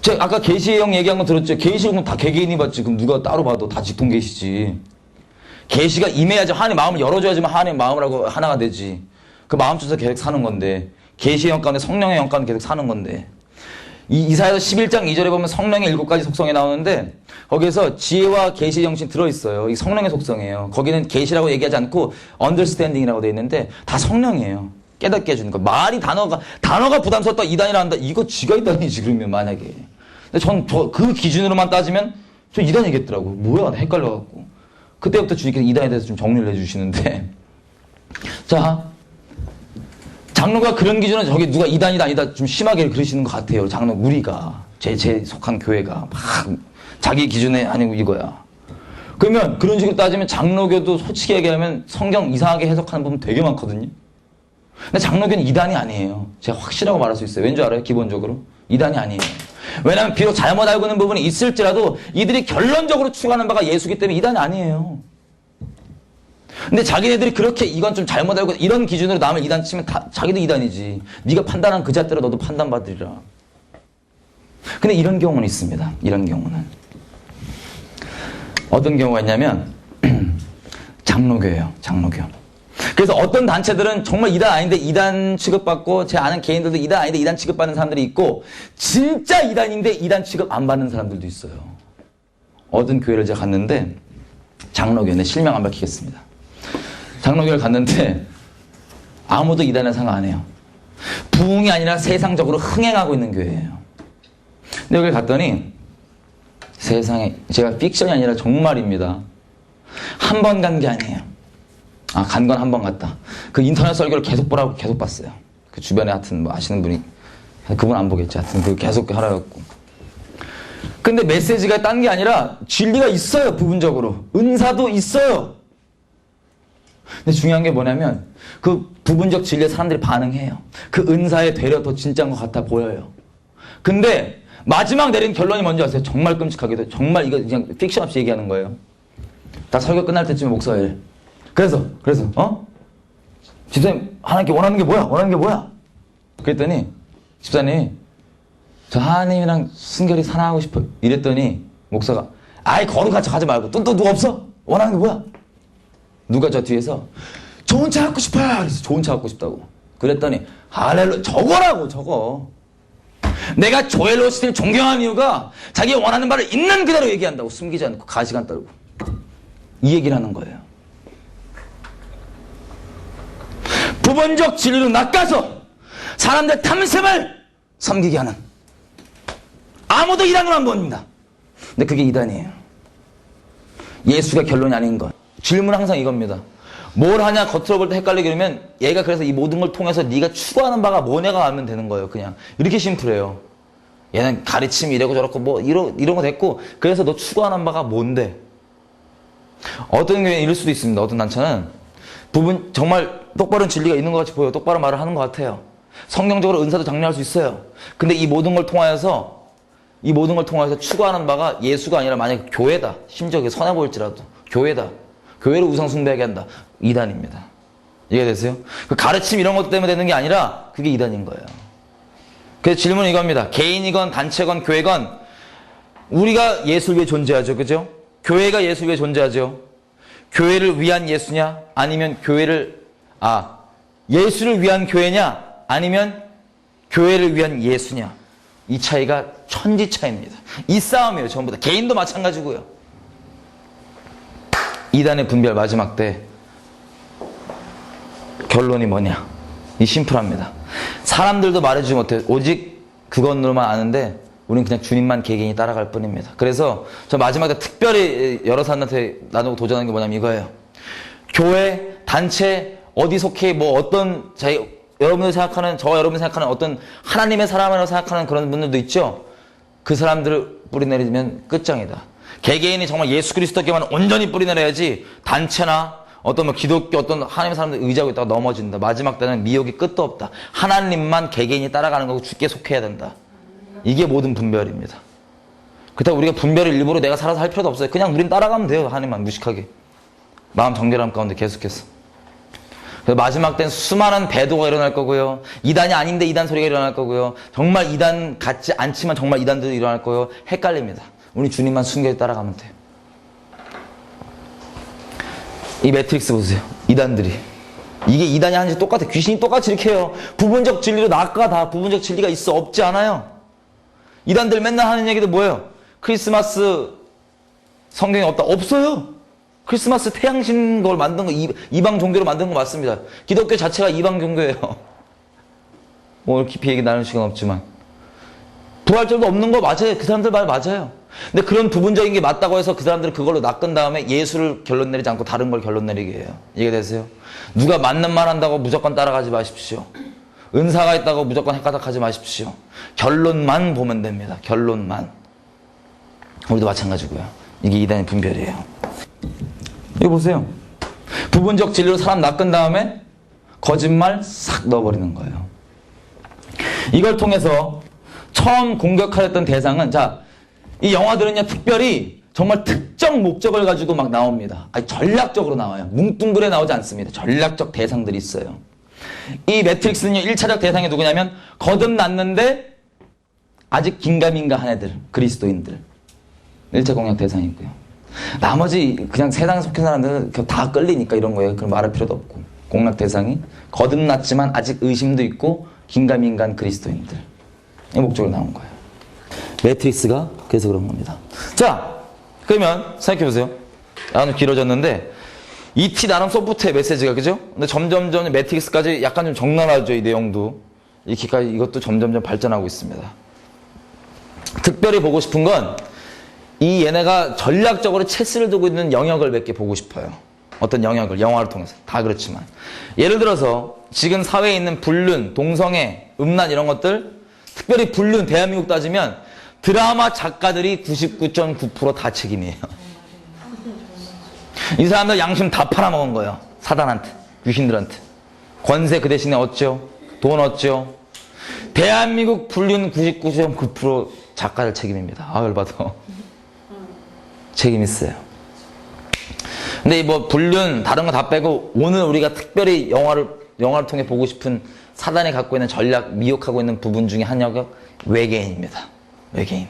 제가 아까 계시의 형 얘기한 거 들었죠? 계시는 다 개개인이 받지. 그럼 누가 따로 봐도 다 직통 계시지. 계시가 임해야지, 하나님 마음을 열어줘야지만 하나님 마음이라고 하나가 되지. 그 마음 쪽에서 계속 사는 건데, 계시의 형 가운데 성령의 형 가운데 계속 사는 건데, 이사야서 11장 2절에 보면 성령의 7가지 속성이 나오는데, 거기에서 지혜와 계시의 정신이 들어있어요. 이 성령의 속성이에요. 거기는 계시라고 얘기하지 않고 understanding이라고 되어 있는데 다 성령이에요. 깨닫게 해주는 거. 말이 단어가 부담스럽다, 이단이라 한다. 이거 지가 이단이지, 그러면 만약에. 근데 그 기준으로만 따지면 저 이단이겠더라고. 뭐야, 헷갈려갖고. 그때부터 주님께서 이단에 대해서 좀 정리를 해주시는데, 자, 장로가 그런 기준은 저기 누가 이단이다 아니다 좀 심하게 그러시는 것 같아요. 장로 우리가 제 속한 교회가 막 자기 기준에 아니고 이거야. 그러면 그런 식으로 따지면 장로교도 솔직히 얘기하면 성경 이상하게 해석하는 부분 되게 많거든요. 근데 장로교는 이단이 아니에요. 제가 확실하고 말할 수 있어요. 왠지 알아요? 기본적으로 이단이 아니에요. 왜냐하면 비록 잘못 알고 있는 부분이 있을지라도 이들이 결론적으로 추구하는 바가 예수기 때문에 이단이 아니에요. 근데 자기네들이 그렇게 이건 좀 잘못 알고 이런 기준으로 남을 이단 치면 자기도 이단이지. 네가 판단한 그 잣대로 너도 판단받으리라. 근데 이런 경우는 있습니다. 이런 경우는 어떤 경우가 있냐면 장로교예요. 장로교. 그래서 어떤 단체들은 정말 이단 아닌데 이단 취급받고, 제 아는 개인들도 이단 아닌데 이단 취급받는 사람들이 있고, 진짜 이단인데 이단 취급 안 받는 사람들도 있어요. 어떤 교회를 제가 갔는데, 장로교인데 실명 안 밝히겠습니다. 장로교를 갔는데 아무도 이단에 상관 안 해요. 부흥이 아니라 세상적으로 흥행하고 있는 교회예요. 근데 여기 갔더니 세상에, 제가 픽션이 아니라 정말입니다. 한 번 간 게 아니에요. 간 건 한 번 갔다. 그 인터넷 설교를 계속 보라고 계속 봤어요. 그 주변에 하여튼 뭐 아시는 분이, 그분 안 보겠지. 하여튼 그 계속 하라였고. 근데 메시지가 딴 게 아니라 진리가 있어요. 부분적으로. 은사도 있어요. 근데 중요한 게 뭐냐면 그 부분적 진리에 사람들이 반응해요. 그 은사에 되려 더 진짜인 것 같아 보여요. 근데 마지막 내린 결론이 뭔지 아세요? 정말 끔찍하게도. 정말 이거 그냥 픽션 없이 얘기하는 거예요. 다 설교 끝날 때쯤에 목사일. 그래서 집사님, 하나님께 원하는 게 뭐야? 원하는 게 뭐야? 그랬더니 집사님, 저 하나님이랑 순결히 사랑하고 싶어요. 이랬더니 목사가, 아이 거룩하지 가지 말고 또 누가 없어? 원하는 게 뭐야? 누가 저 뒤에서 좋은 차 갖고 싶어요. 그래서 좋은 차 갖고 싶다고. 그랬더니 할렐루야, 저거라고, 저거. 내가 조엘 오스틴을 존경하는 이유가 자기가 원하는 바를 있는 그대로 얘기한다고. 숨기지 않고 가시간 떨고. 이 얘기를 하는 거예요. 부분적 진리로 낚아서 사람들 탐심을 섬기게 하는, 아무도 이단으로 안 보입니다. 근데 그게 이단이에요. 예수가 결론이 아닌 것. 질문은 항상 이겁니다. 뭘 하냐, 겉으로 볼 때 헷갈리게 그러면 얘가 그래서 이 모든 걸 통해서 네가 추구하는 바가 뭐냐가 알면 되는 거예요. 그냥 이렇게 심플해요. 얘는 가르침이 이러고 저렇고 뭐 이런 거 됐고, 그래서 너 추구하는 바가 뭔데? 어떤 경우에 이럴 수도 있습니다. 어떤 단체는 부분 정말 똑바른 진리가 있는 것 같이 보여. 똑바로 말을 하는 것 같아요. 성경적으로 은사도 장려할 수 있어요. 근데 이 모든 걸 통하여서 추구하는 바가 예수가 아니라 만약에 교회다. 심지어 선해 보일지라도 교회다. 교회를 우상 숭배하게 한다. 이단입니다. 이해되세요? 그 가르침 이런 것 때문에 되는 게 아니라 그게 이단인 거예요. 그래서 질문은 이겁니다. 개인이건 단체건 교회건 우리가 예수를 위해 존재하죠. 그죠? 교회가 예수를 위해 존재하죠. 교회를 위한 예수냐? 아니면 예수를 위한 교회냐? 아니면 교회를 위한 예수냐? 이 차이가 천지 차이입니다. 이 싸움이에요. 전부 다. 개인도 마찬가지고요. 이단의 분별 마지막 때 결론이 뭐냐? 이 심플합니다. 사람들도 말해주지 못해요. 오직 그것으로만 아는데 우리는 그냥 주님만 개개인이 따라갈 뿐입니다. 그래서 저 마지막 때 특별히 여러 사람한테 나누고 도전하는 게 뭐냐면 이거예요. 교회, 단체, 어디 속해, 여러분들이 생각하는, 저와 여러분이 생각하는 어떤 하나님의 사람이라고 생각하는 그런 분들도 있죠? 그 사람들을 뿌리내리면 끝장이다. 개개인이 정말 예수 그리스도께만 온전히 뿌리내려야지 단체나 어떤 기독교, 어떤 하나님의 사람들 의지하고 있다가 넘어진다. 마지막 때는 미혹이 끝도 없다. 하나님만 개개인이 따라가는 거고 주께 속해야 된다. 이게 모든 분별입니다. 그렇다고 우리가 분별을 일부러 내가 살아서 할 필요도 없어요. 그냥 우린 따라가면 돼요. 하나님만 무식하게. 마음 정결함 가운데 계속해서. 그래서 마지막 때는 수많은 배도가 일어날 거고요. 이단이 아닌데 이단 소리가 일어날 거고요. 정말 이단 같지 않지만 정말 이단들도 일어날 거고요. 헷갈립니다. 우리 주님만 순결히 따라가면 돼요. 이 매트릭스 보세요. 이단들이. 이게 이단이 하는지 똑같아. 귀신이 똑같이 이렇게 해요. 부분적 진리로 낙과 다 부분적 진리가 있어. 없지 않아요. 이단들 맨날 하는 얘기도 뭐예요? 크리스마스 성경에 없다. 없어요. 크리스마스 태양신 걸 만든 거 이방 종교로 만든 거 맞습니다. 기독교 자체가 이방 종교예요. 뭐 깊이 얘기 나눌 시간 없지만 부활절도 없는 거 맞아요. 그 사람들 말 맞아요. 근데 그런 부분적인 게 맞다고 해서 그 사람들은 그걸로 낚은 다음에 예수를 결론 내리지 않고 다른 걸 결론 내리게 해요. 이해되세요? 누가 맞는 말 한다고 무조건 따라가지 마십시오. 은사가 있다고 무조건 헷가닥하지 마십시오. 결론만 보면 됩니다. 결론만. 우리도 마찬가지고요. 이게 이단의 분별이에요. 이거 보세요. 부분적 진리로 사람 낚은 다음에 거짓말 싹 넣어버리는 거예요. 이걸 통해서 처음 공격하였던 대상은 이 영화들은요 특별히 정말 특정 목적을 가지고 막 나옵니다. 전략적으로 나와요. 뭉뚱그려 나오지 않습니다. 전략적 대상들이 있어요. 이 매트릭스는요 1차적 대상이 누구냐면 거듭났는데 아직 긴가민가한 애들, 그리스도인들 1차 공략 대상이고요. 나머지 그냥 세상에 속한 사람들은 다 끌리니까 이런 거예요. 그럼 말할 필요도 없고. 공략 대상이 거듭났지만 아직 의심도 있고 긴가민가한 그리스도인들 이 목적으로 나온 거예요. 매트릭스가 그래서 그런 겁니다. 자, 그러면 생각해보세요. 좀 길어졌는데 ET 나름 소프트의 메시지가 그죠? 근데 점점 매트릭스까지 약간 좀 적나라하죠. 이 내용도 이렇게까지 이것도 점점 발전하고 있습니다. 특별히 보고 싶은 건 이 얘네가 전략적으로 체스를 두고 있는 영역을 몇 개 보고 싶어요. 어떤 영역을 영화를 통해서 다 그렇지만 예를 들어서 지금 사회에 있는 불륜, 동성애, 음란 이런 것들 특별히 불륜 대한민국 따지면 드라마 작가들이 99.9% 다 책임이에요. 이 사람들 양심 다 팔아먹은 거예요. 사단한테, 귀신들한테. 권세 그 대신에 얻죠. 돈 얻죠. 대한민국 불륜 99.9% 작가들 책임입니다. 열받아. 책임 있어요. 근데 불륜 다른 거 다 빼고 오늘 우리가 특별히 영화를 통해 보고 싶은 사단이 갖고 있는 전략, 미혹하고 있는 부분 중에 한 영역 외계인입니다. 외계인.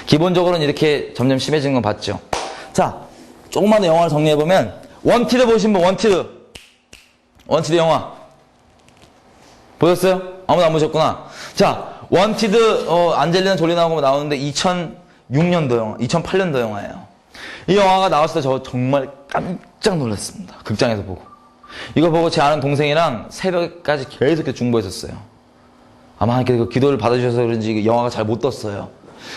기본적으로는 이렇게 점점 심해지는 거 봤죠. 자, 조금만 더 영화를 정리해보면 원티드 보신 분 원티드 영화 보셨어요? 아무도 안 보셨구나. 자, 원티드 안젤리나 졸리 나오는데 2006년도 영화, 2008년도 영화예요. 이 영화가 나왔을 때 저 정말 깜짝 놀랐습니다. 극장에서 보고. 이거 보고 제 아는 동생이랑 새벽까지 계속 중보했었어요. 아마 하나님께 기도를 받아주셔서 그런지 영화가 잘 못 떴어요.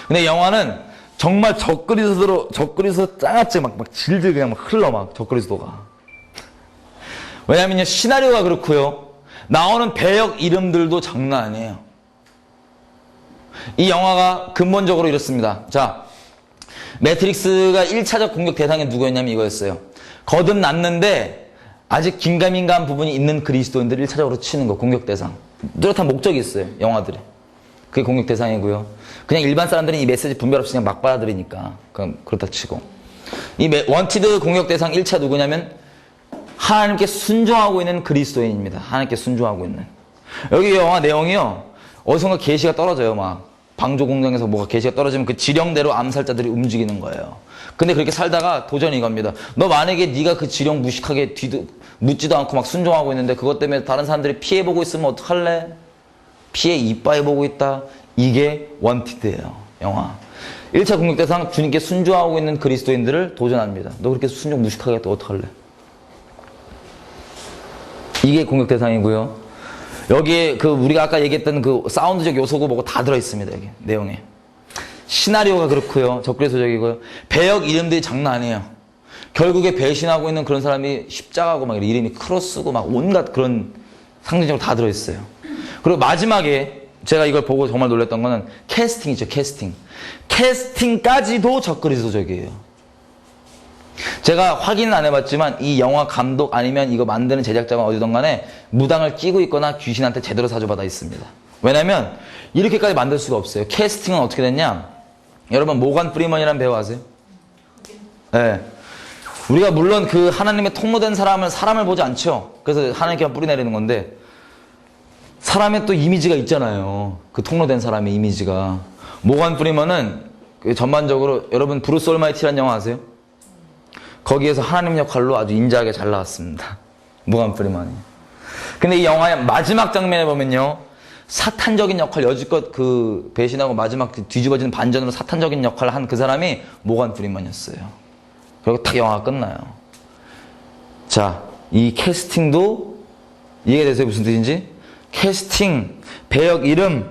근데 영화는 정말 적그리스도 짱아찌 막 질질 그냥 막 흘러 막 적그리스도가. 왜냐면요 시나리오가 그렇고요. 나오는 배역 이름들도 장난 아니에요. 이 영화가 근본적으로 이렇습니다. 자, 매트릭스가 1차적 공격 대상이 누구였냐면 이거였어요. 거듭났는데 아직 긴가민가한 부분이 있는 그리스도인들을 1차적으로 치는 거, 공격 대상. 뚜렷한 목적이 있어요, 영화들이. 그게 공격 대상이고요. 그냥 일반 사람들은 이 메시지 분별 없이 그냥 막 받아들이니까. 그렇다 치고. 이 원티드 공격 대상 1차 누구냐면 하나님께 순종하고 있는 그리스도인입니다. 하나님께 순종하고 있는. 여기 영화 내용이요. 어디선가 계시가 떨어져요, 막. 방조 공장에서 뭐가 게시가 떨어지면 그 지령대로 암살자들이 움직이는 거예요. 근데 그렇게 살다가 도전이 이겁니다. 너 만약에 네가 그 지령 무식하게 묻지도 않고 막 순종하고 있는데 그것 때문에 다른 사람들이 피해보고 있으면 어떡할래? 피해 이빠이 보고 있다. 이게 원티드예요. 영화. 1차 공격 대상 주님께 순종하고 있는 그리스도인들을 도전합니다. 너 그렇게 순종 무식하게 또 어떡할래? 이게 공격 대상이고요. 여기에 그 우리가 아까 얘기했던 그 사운드적 요소고 뭐고 다 들어있습니다. 여기 내용에. 시나리오가 그렇고요. 적그리스도적이고요. 배역 이름들이 장난 아니에요. 결국에 배신하고 있는 그런 사람이 십자가고 막 이름이 크로스고 막 온갖 그런 상징적으로 다 들어있어요. 그리고 마지막에 제가 이걸 보고 정말 놀랐던 거는 캐스팅이죠. 캐스팅. 캐스팅까지도 적그리스도적이에요. 제가 확인은 안 해봤지만 이 영화 감독 아니면 이거 만드는 제작자가 어디든 간에 무당을 끼고 있거나 귀신한테 제대로 사주받아 있습니다. 왜냐면 이렇게까지 만들 수가 없어요. 캐스팅은 어떻게 됐냐? 여러분 모간 프리먼이라는 배우 아세요? 네. 우리가 물론 그 하나님의 통로된 사람을 보지 않죠. 그래서 하나님께만 뿌리 내리는 건데 사람의 또 이미지가 있잖아요. 그 통로된 사람의 이미지가. 모간 프리먼은 전반적으로 여러분 브루스 올마이티라는 영화 아세요? 거기에서 하나님 역할로 아주 인자하게 잘 나왔습니다. 모간 프리먼이. 근데 이 영화의 마지막 장면에 보면요. 사탄적인 역할, 여지껏 그 배신하고 마지막 뒤집어지는 반전으로 사탄적인 역할을 한 그 사람이 모간 프리먼이었어요. 그리고 딱 영화가 끝나요. 자, 이 캐스팅도 이해가 되세요? 무슨 뜻인지? 캐스팅, 배역 이름,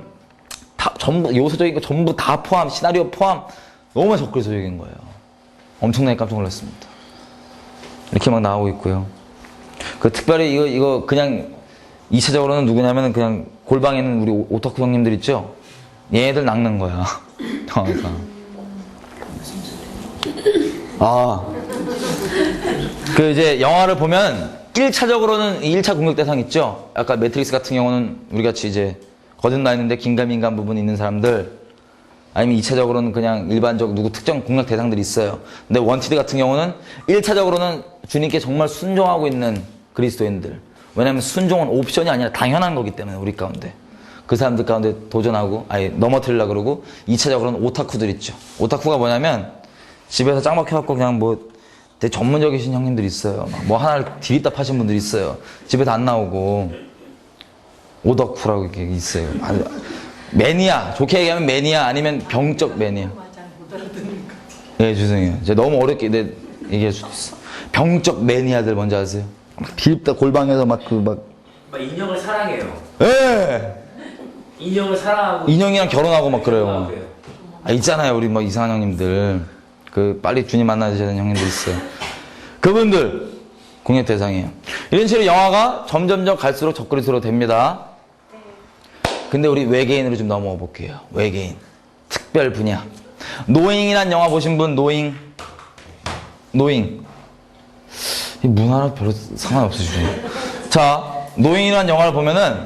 다, 전부, 요소적인 거 전부 다 포함, 시나리오 포함, 너무 적그리스도적인 거예요. 엄청나게 깜짝 놀랐습니다. 이렇게 막 나오고 있고요. 그 특별히 이거 그냥 2차적으로는 누구냐면 그냥 골방에 있는 우리 오타쿠 형님들 있죠? 얘네들 낚는 거야. 영화가. 그 이제 영화를 보면 1차적으로는 1차 공격 대상 있죠? 아까 매트릭스 같은 경우는 우리 같이 이제 거듭나 있는데 긴가민가한 부분이 있는 사람들, 아니면 2차적으로는 그냥 일반적 누구 특정 공격 대상들이 있어요. 근데 원티드 같은 경우는 1차적으로는 주님께 정말 순종하고 있는 그리스도인들. 왜냐하면 순종은 옵션이 아니라 당연한 거기 때문에 우리 가운데. 그 사람들 가운데 도전하고 넘어뜨리려고 그러고 2차적으로는 오타쿠들 있죠. 오타쿠가 뭐냐면 집에서 짱 박혀갖고 그냥 뭐 되게 전문적이신 형님들이 있어요. 뭐 하나를 디리답 하신 분들이 있어요. 집에도 안 나오고 오덕후라고 이렇게 있어요. 매니아, 좋게 얘기하면 매니아 아니면 병적 매니아. 네, 죄송해요. 제가 너무 어렵게 얘기할 수도 있어. 병적 매니아들 뭔지 아세요? 비립다 골방에서 막 인형을 사랑해요. 예! 인형을 사랑하고 인형이랑 결혼하고 막 그래요. 있잖아요. 우리 막 이상한 형님들. 빨리 주님 만나셔야 되는 형님들 있어요. 그분들 공략 대상이에요. 이런 식으로 영화가 점점점 갈수록 적그리스도로 됩니다. 근데 우리 외계인으로 좀 넘어가 볼게요. 외계인. 특별 분야. 노잉이란 영화 보신 분? 노잉. 이 문화랑 별로 상관없으시죠? 자, 노잉이라는 영화를 보면은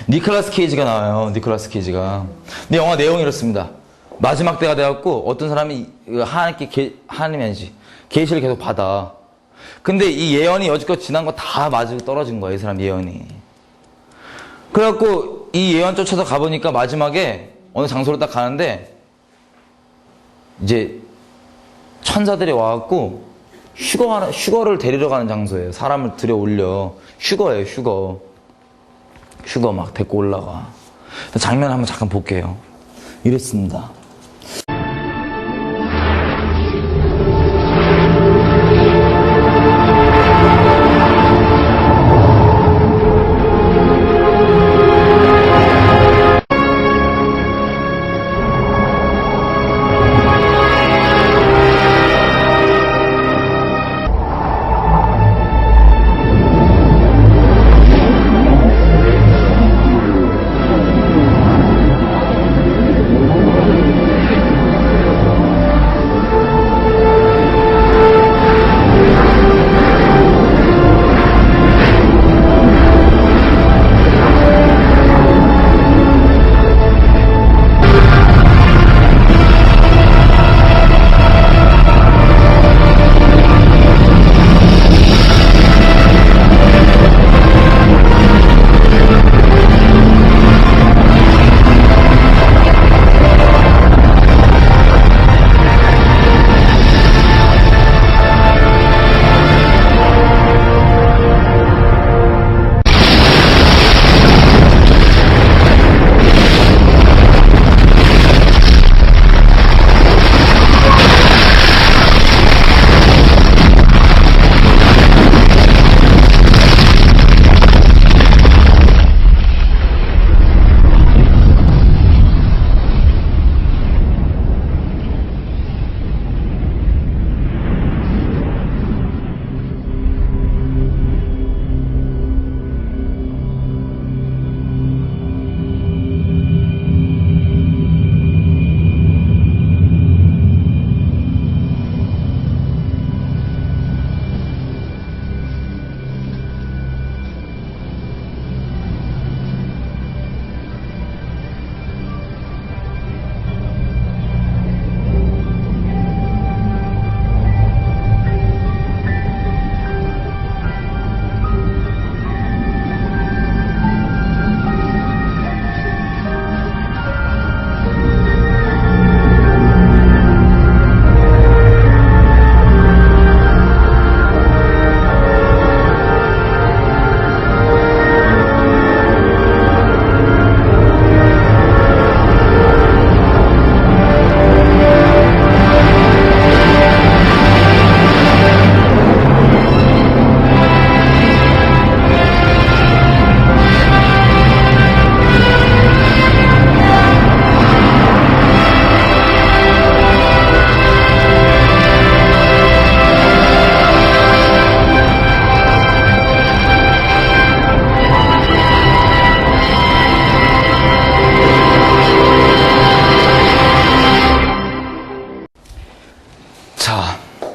니콜라스 케이지가 나와요. 니콜라스 케이지가. 근데 영화 내용이 이렇습니다. 마지막 때가 돼갖고 어떤 사람이 하나님이 아니지. 계시를 계속 받아. 근데 이 예언이 여지껏 지난 거 다 맞고 떨어진 거야. 이 사람 예언이. 그래갖고 이 예언 쫓아서 가보니까 마지막에 어느 장소로 딱 가는데 이제 천사들이 와갖고 휴거를 데리러 가는 장소예요. 사람을 들여 올려. 휴거예요, 휴거. 휴거 막 데리고 올라가. 장면 한번 잠깐 볼게요. 이랬습니다.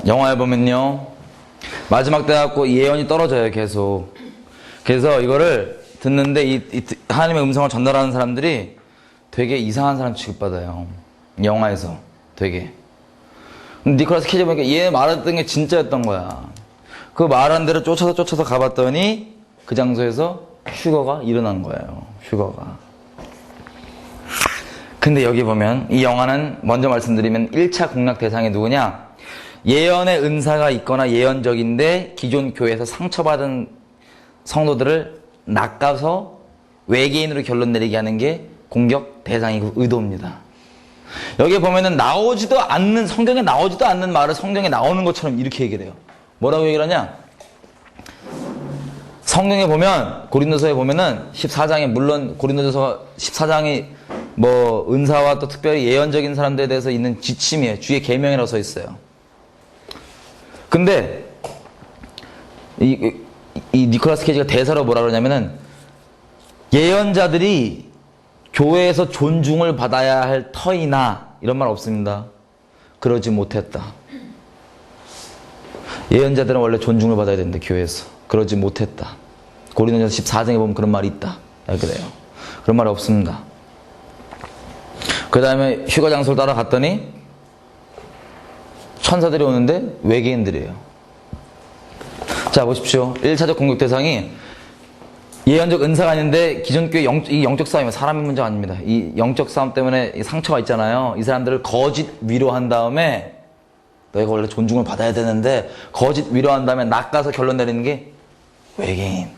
영화에 보면요. 마지막 때 갖고 예언이 떨어져요, 계속. 그래서 이거를 듣는데 하나님의 음성을 전달하는 사람들이 되게 이상한 사람 취급받아요. 영화에서 되게. 니콜라스 케이지 보니까 얘 말했던 게 진짜였던 거야. 그 말한 대로 쫓아서 가봤더니 그 장소에서 휴거가 일어난 거예요. 휴거가. 근데 여기 보면 이 영화는 먼저 말씀드리면 1차 공략 대상이 누구냐? 예언의 은사가 있거나 예언적인데 기존 교회에서 상처받은 성도들을 낚아서 외계인으로 결론 내리게 하는 게 공격 대상이고 의도입니다. 여기 보면은 성경에 나오지도 않는 말을 성경에 나오는 것처럼 이렇게 얘기를 해요. 뭐라고 얘기를 하냐? 성경에 보면 고린도서에 보면은 14장에 물론 고린도서 14장이 뭐 은사와 또 특별히 예언적인 사람들에 대해서 있는 지침이에요. 주의 계명이라고 써 있어요. 근데 이 니콜라스 케이지가 대사로 뭐라 그러냐면은 예언자들이 교회에서 존중을 받아야 할 터이나 이런 말 없습니다. 그러지 못했다. 예언자들은 원래 존중을 받아야 되는데 교회에서 그러지 못했다. 고린도전서 14장에 보면 그런 말이 있다. 그래요. 그런 말이 없습니다. 그 다음에 휴가 장소를 따라갔더니 천사들이 오는데 외계인들이에요. 자 보십시오. 1차적 공격 대상이 예언적 은사가 있는데 기존 교회 이 영적 싸움이면 사람의 문제가 아닙니다. 이 영적 싸움 때문에 이 상처가 있잖아요. 이 사람들을 거짓 위로한 다음에 너희가 원래 존중을 받아야 되는데 거짓 위로한 다음에 낚아서 결론 내리는 게 외계인.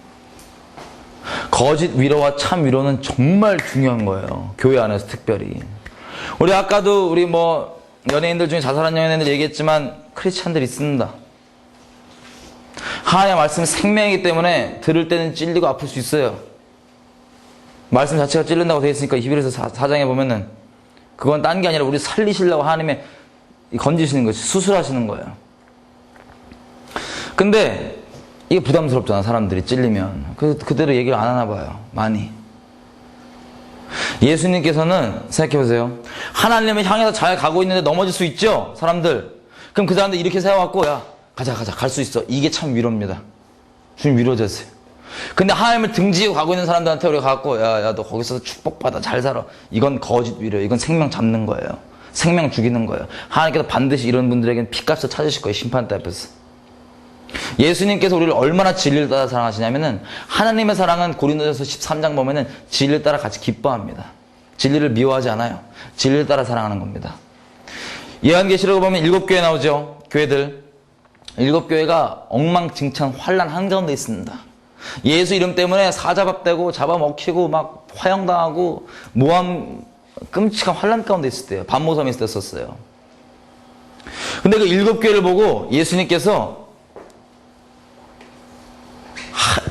거짓 위로와 참 위로는 정말 중요한 거예요. 교회 안에서 특별히. 우리 아까도 우리 뭐 연예인들 중에 자살한 연예인들 얘기했지만 크리스찬들 있습니다. 하나님의 말씀은 생명이기 때문에 들을 때는 찔리고 아플 수 있어요. 말씀 자체가 찔린다고 되어 있으니까 히브리서 4장에 보면은 그건 딴 게 아니라 우리 살리시려고 하나님의 건지시는 거지. 수술하시는 거예요. 근데 이게 부담스럽잖아. 사람들이 찔리면. 그대로 얘기를 안 하나 봐요. 많이. 예수님께서는 생각해보세요. 하나님을 향해서 잘 가고 있는데 넘어질 수 있죠? 사람들. 그럼 그 사람들 이렇게 세워갖고 야 가자 갈 수 있어. 이게 참 위로입니다. 주님 위로 되세요. 근데 하나님을 등지고 가고 있는 사람들한테 우리가 가갖고 야 너 거기서 축복받아 잘 살아. 이건 거짓 위로예요. 이건 생명 잡는 거예요. 생명 죽이는 거예요. 하나님께서 반드시 이런 분들에게는 핏값을 찾으실 거예요. 심판대 앞에서. 예수님께서 우리를 얼마나 진리를 따라 사랑하시냐면은 하나님의 사랑은 고린도전서 13장 보면은 진리를 따라 같이 기뻐합니다. 진리를 미워하지 않아요. 진리를 따라 사랑하는 겁니다. 예언계시록을 보면 7교회 나오죠. 교회들. 7교회가 엉망진창 환란 한가운데 있습니다. 예수 이름 때문에 사자밥되고 잡아먹히고 막 화형당하고 모함 끔찍한 환란 가운데 있을 때요. 반모섬에 있을 때 썼어요. 근데 그 7교회를 보고 예수님께서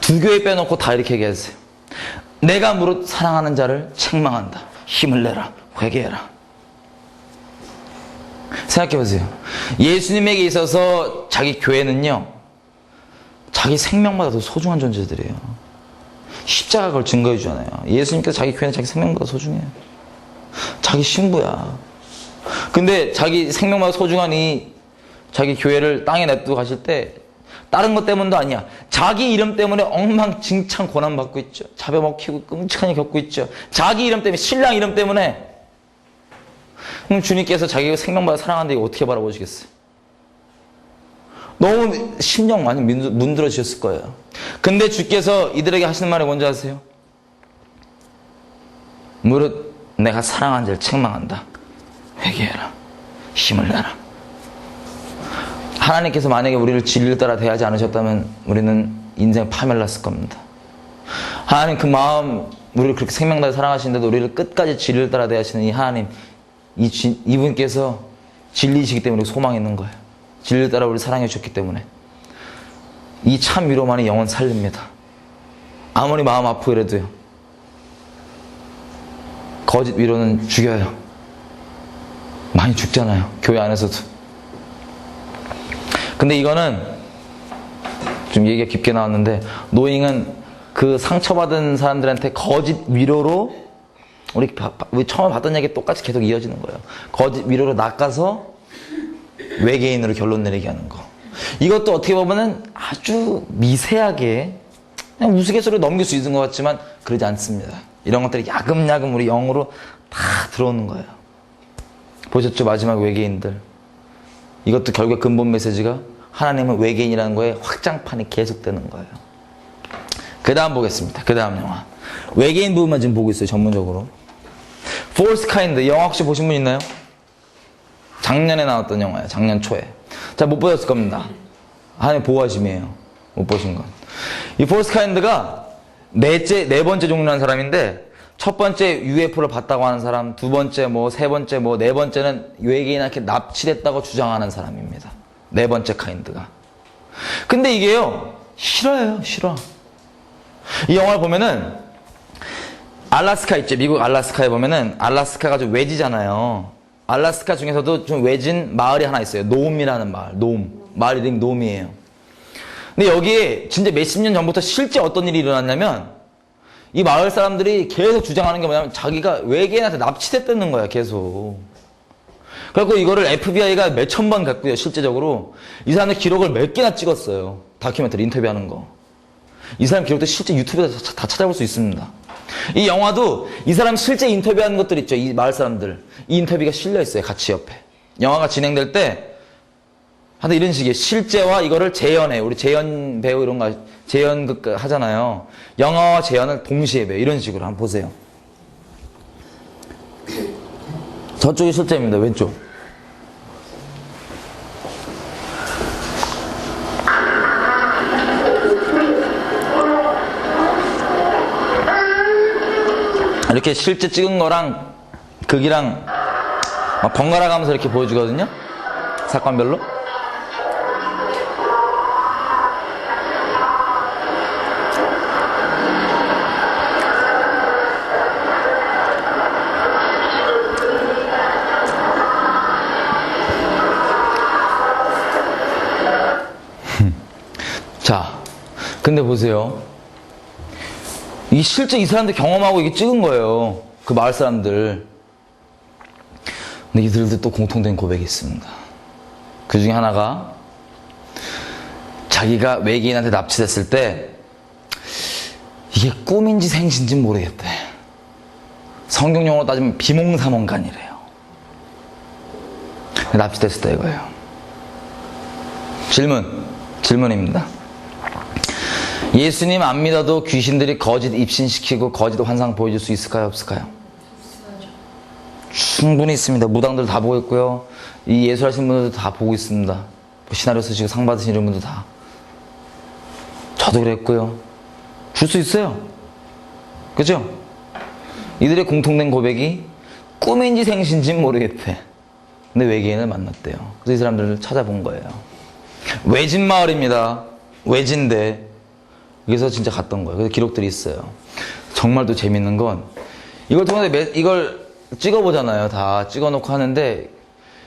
2교회 빼놓고 다 이렇게 얘기하세요. 내가 무릇 사랑하는 자를 책망한다. 힘을 내라. 회개해라. 생각해보세요. 예수님에게 있어서 자기 교회는요. 자기 생명보다 더 소중한 존재들이에요. 십자가 그걸 증거해 주잖아요. 예수님께서 자기 교회는 자기 생명보다 소중해요. 자기 신부야. 근데 자기 생명보다 소중한 이 자기 교회를 땅에 냅두고 가실 때 다른 것 때문도 아니야. 자기 이름 때문에 엉망진창 고난받고 있죠. 잡아먹히고 끔찍하게 겪고 있죠. 자기 이름 때문에, 신랑 이름 때문에. 그럼 주님께서 자기가 생명보다 사랑하는데 이거 어떻게 바라보시겠어요? 너무 심령 많이 문드러지셨을 거예요. 근데 주께서 이들에게 하시는 말이 뭔지 아세요? 무릇 내가 사랑한 자를 책망한다. 회개해라. 힘을 내라. 하나님께서 만약에 우리를 진리를 따라 대하지 않으셨다면 우리는 인생 파멸났을 겁니다. 하나님 그 마음, 우리를 그렇게 생명다해 사랑하시는데도 우리를 끝까지 진리를 따라 대하시는 이 하나님, 이분께서 진리이시기 때문에 소망이 있는 거예요. 진리를 따라 우리를 사랑해 주셨기 때문에. 이 참 위로만이 영혼 살립니다. 아무리 마음 아프더라도요. 거짓 위로는 죽여요. 많이 죽잖아요. 교회 안에서도. 근데 이거는 좀 얘기가 깊게 나왔는데 노잉은 그 상처받은 사람들한테 거짓 위로로 우리 처음에 봤던 얘기 똑같이 계속 이어지는 거예요. 거짓 위로로 낚아서 외계인으로 결론 내리게 하는 거. 이것도 어떻게 보면은 아주 미세하게 그냥 우스갯소리로 넘길 수 있는 것 같지만 그러지 않습니다. 이런 것들이 야금야금 우리 영으로 다 들어오는 거예요. 보셨죠? 마지막 외계인들. 이것도 결국 근본 메시지가 하나님은 외계인이라는 거에 확장판이 계속되는 거예요. 그 다음 보겠습니다. 그 다음 영화. 외계인 부분만 지금 보고 있어요. 전문적으로. Fourth Kind. 영화 혹시 보신 분 있나요? 작년에 나왔던 영화예요. 작년 초에. 자, 못 보셨을 겁니다. 하나님 보호하심이에요. 못 보신 건. 이 Fourth Kind가 네 번째 종류라는 사람인데, 첫 번째 UFO를 봤다고 하는 사람, 두 번째 세 번째 네 번째는 외계인한테 납치됐다고 주장하는 사람입니다. 네 번째 카인드가. 근데 이게요, 실화예요, 실화. 이 영화를 보면은, 알라스카 있죠. 미국 알라스카에 보면은, 알라스카가 좀 외지잖아요. 알라스카 중에서도 좀 외진 마을이 하나 있어요. 노움이라는 마을. 노움. 마을 이름이 노움이에요. 근데 여기에 진짜 몇십 년 전부터 실제 어떤 일이 일어났냐면, 이 마을 사람들이 계속 주장하는 게 뭐냐면 자기가 외계인한테 납치됐다는 거야, 계속. 그래서 이거를 FBI가 몇천 번 갔고요, 실제적으로. 이 사람들 기록을 몇 개나 찍었어요. 다큐멘터리 인터뷰하는 거. 이 사람 기록도 실제 유튜브에서 다 찾아볼 수 있습니다. 이 영화도 이 사람 실제 인터뷰하는 것들 있죠, 이 마을 사람들. 이 인터뷰가 실려 있어요, 같이 옆에. 영화가 진행될 때 하여튼 이런 식이에요. 실제와 이거를 재현해요. 우리 재현 배우 이런 거, 재현극 하잖아요. 영화와 재현을 동시에 배워요. 이런 식으로 한번 보세요. 저쪽이 실제입니다. 왼쪽. 이렇게 실제 찍은 거랑 극이랑 막 번갈아 가면서 이렇게 보여주거든요. 사건별로. 자, 근데 보세요. 이게 실제 이 사람들 경험하고 이게 찍은 거예요. 그 마을 사람들. 근데 이들도 또 공통된 고백이 있습니다. 그 중에 하나가 자기가 외계인한테 납치됐을 때 이게 꿈인지 생신지 모르겠대. 성경 용어로 따지면 비몽사몽간이래요. 납치됐을 때 이거예요. 질문입니다. 예수님 안 믿어도 귀신들이 거짓 입신시키고 거짓 환상 보여줄 수 있을까요? 없을까요? 충분히 있습니다. 무당들 다 보고 있고요. 이 예술하시는 분들도 다 보고 있습니다. 시나리오 쓰시고 상 받으신 이런 분들 다. 저도 그랬고요. 줄 수 있어요. 그죠? 이들의 공통된 고백이 꿈인지 생신지는 모르겠대. 근데 외계인을 만났대요. 그래서 이 사람들을 찾아본 거예요. 외진 마을입니다. 외진데 여기서 진짜 갔던 거예요. 그래서 기록들이 있어요. 정말 또 재밌는 건 이걸 통해서 이걸 찍어보잖아요. 다 찍어놓고 하는데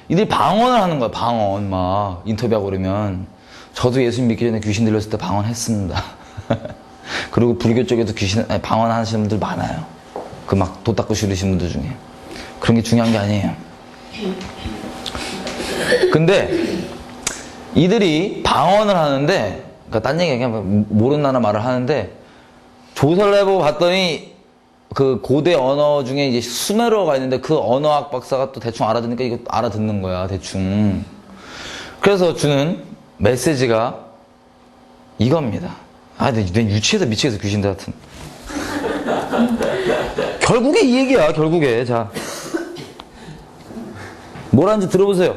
이들이 방언을 하는 거야. 방언 막 인터뷰하고 그러면 저도 예수 믿기 전에 귀신 들렸을 때 방언했습니다. 그리고 불교 쪽에도 방언 하시는 분들 많아요. 그 막 도 닦고 시르시는 분들 중에. 그런 게 중요한 게 아니에요. 근데 이들이 방언을 하는데, 그러니까 딴 얘기 그냥 모르는 나라 말을 하는데, 조사를 해보고 봤더니 그 고대 언어 중에 이제 수메르어가 있는데 그 언어학 박사가 또 대충 알아듣니까 이거 알아듣는 거야, 대충. 그래서 주는 메시지가 이겁니다. 아, 내 유치해서 미치겠어, 귀신들 같은. 결국에 이 얘기야, 결국에. 자. 뭐라는지 들어보세요.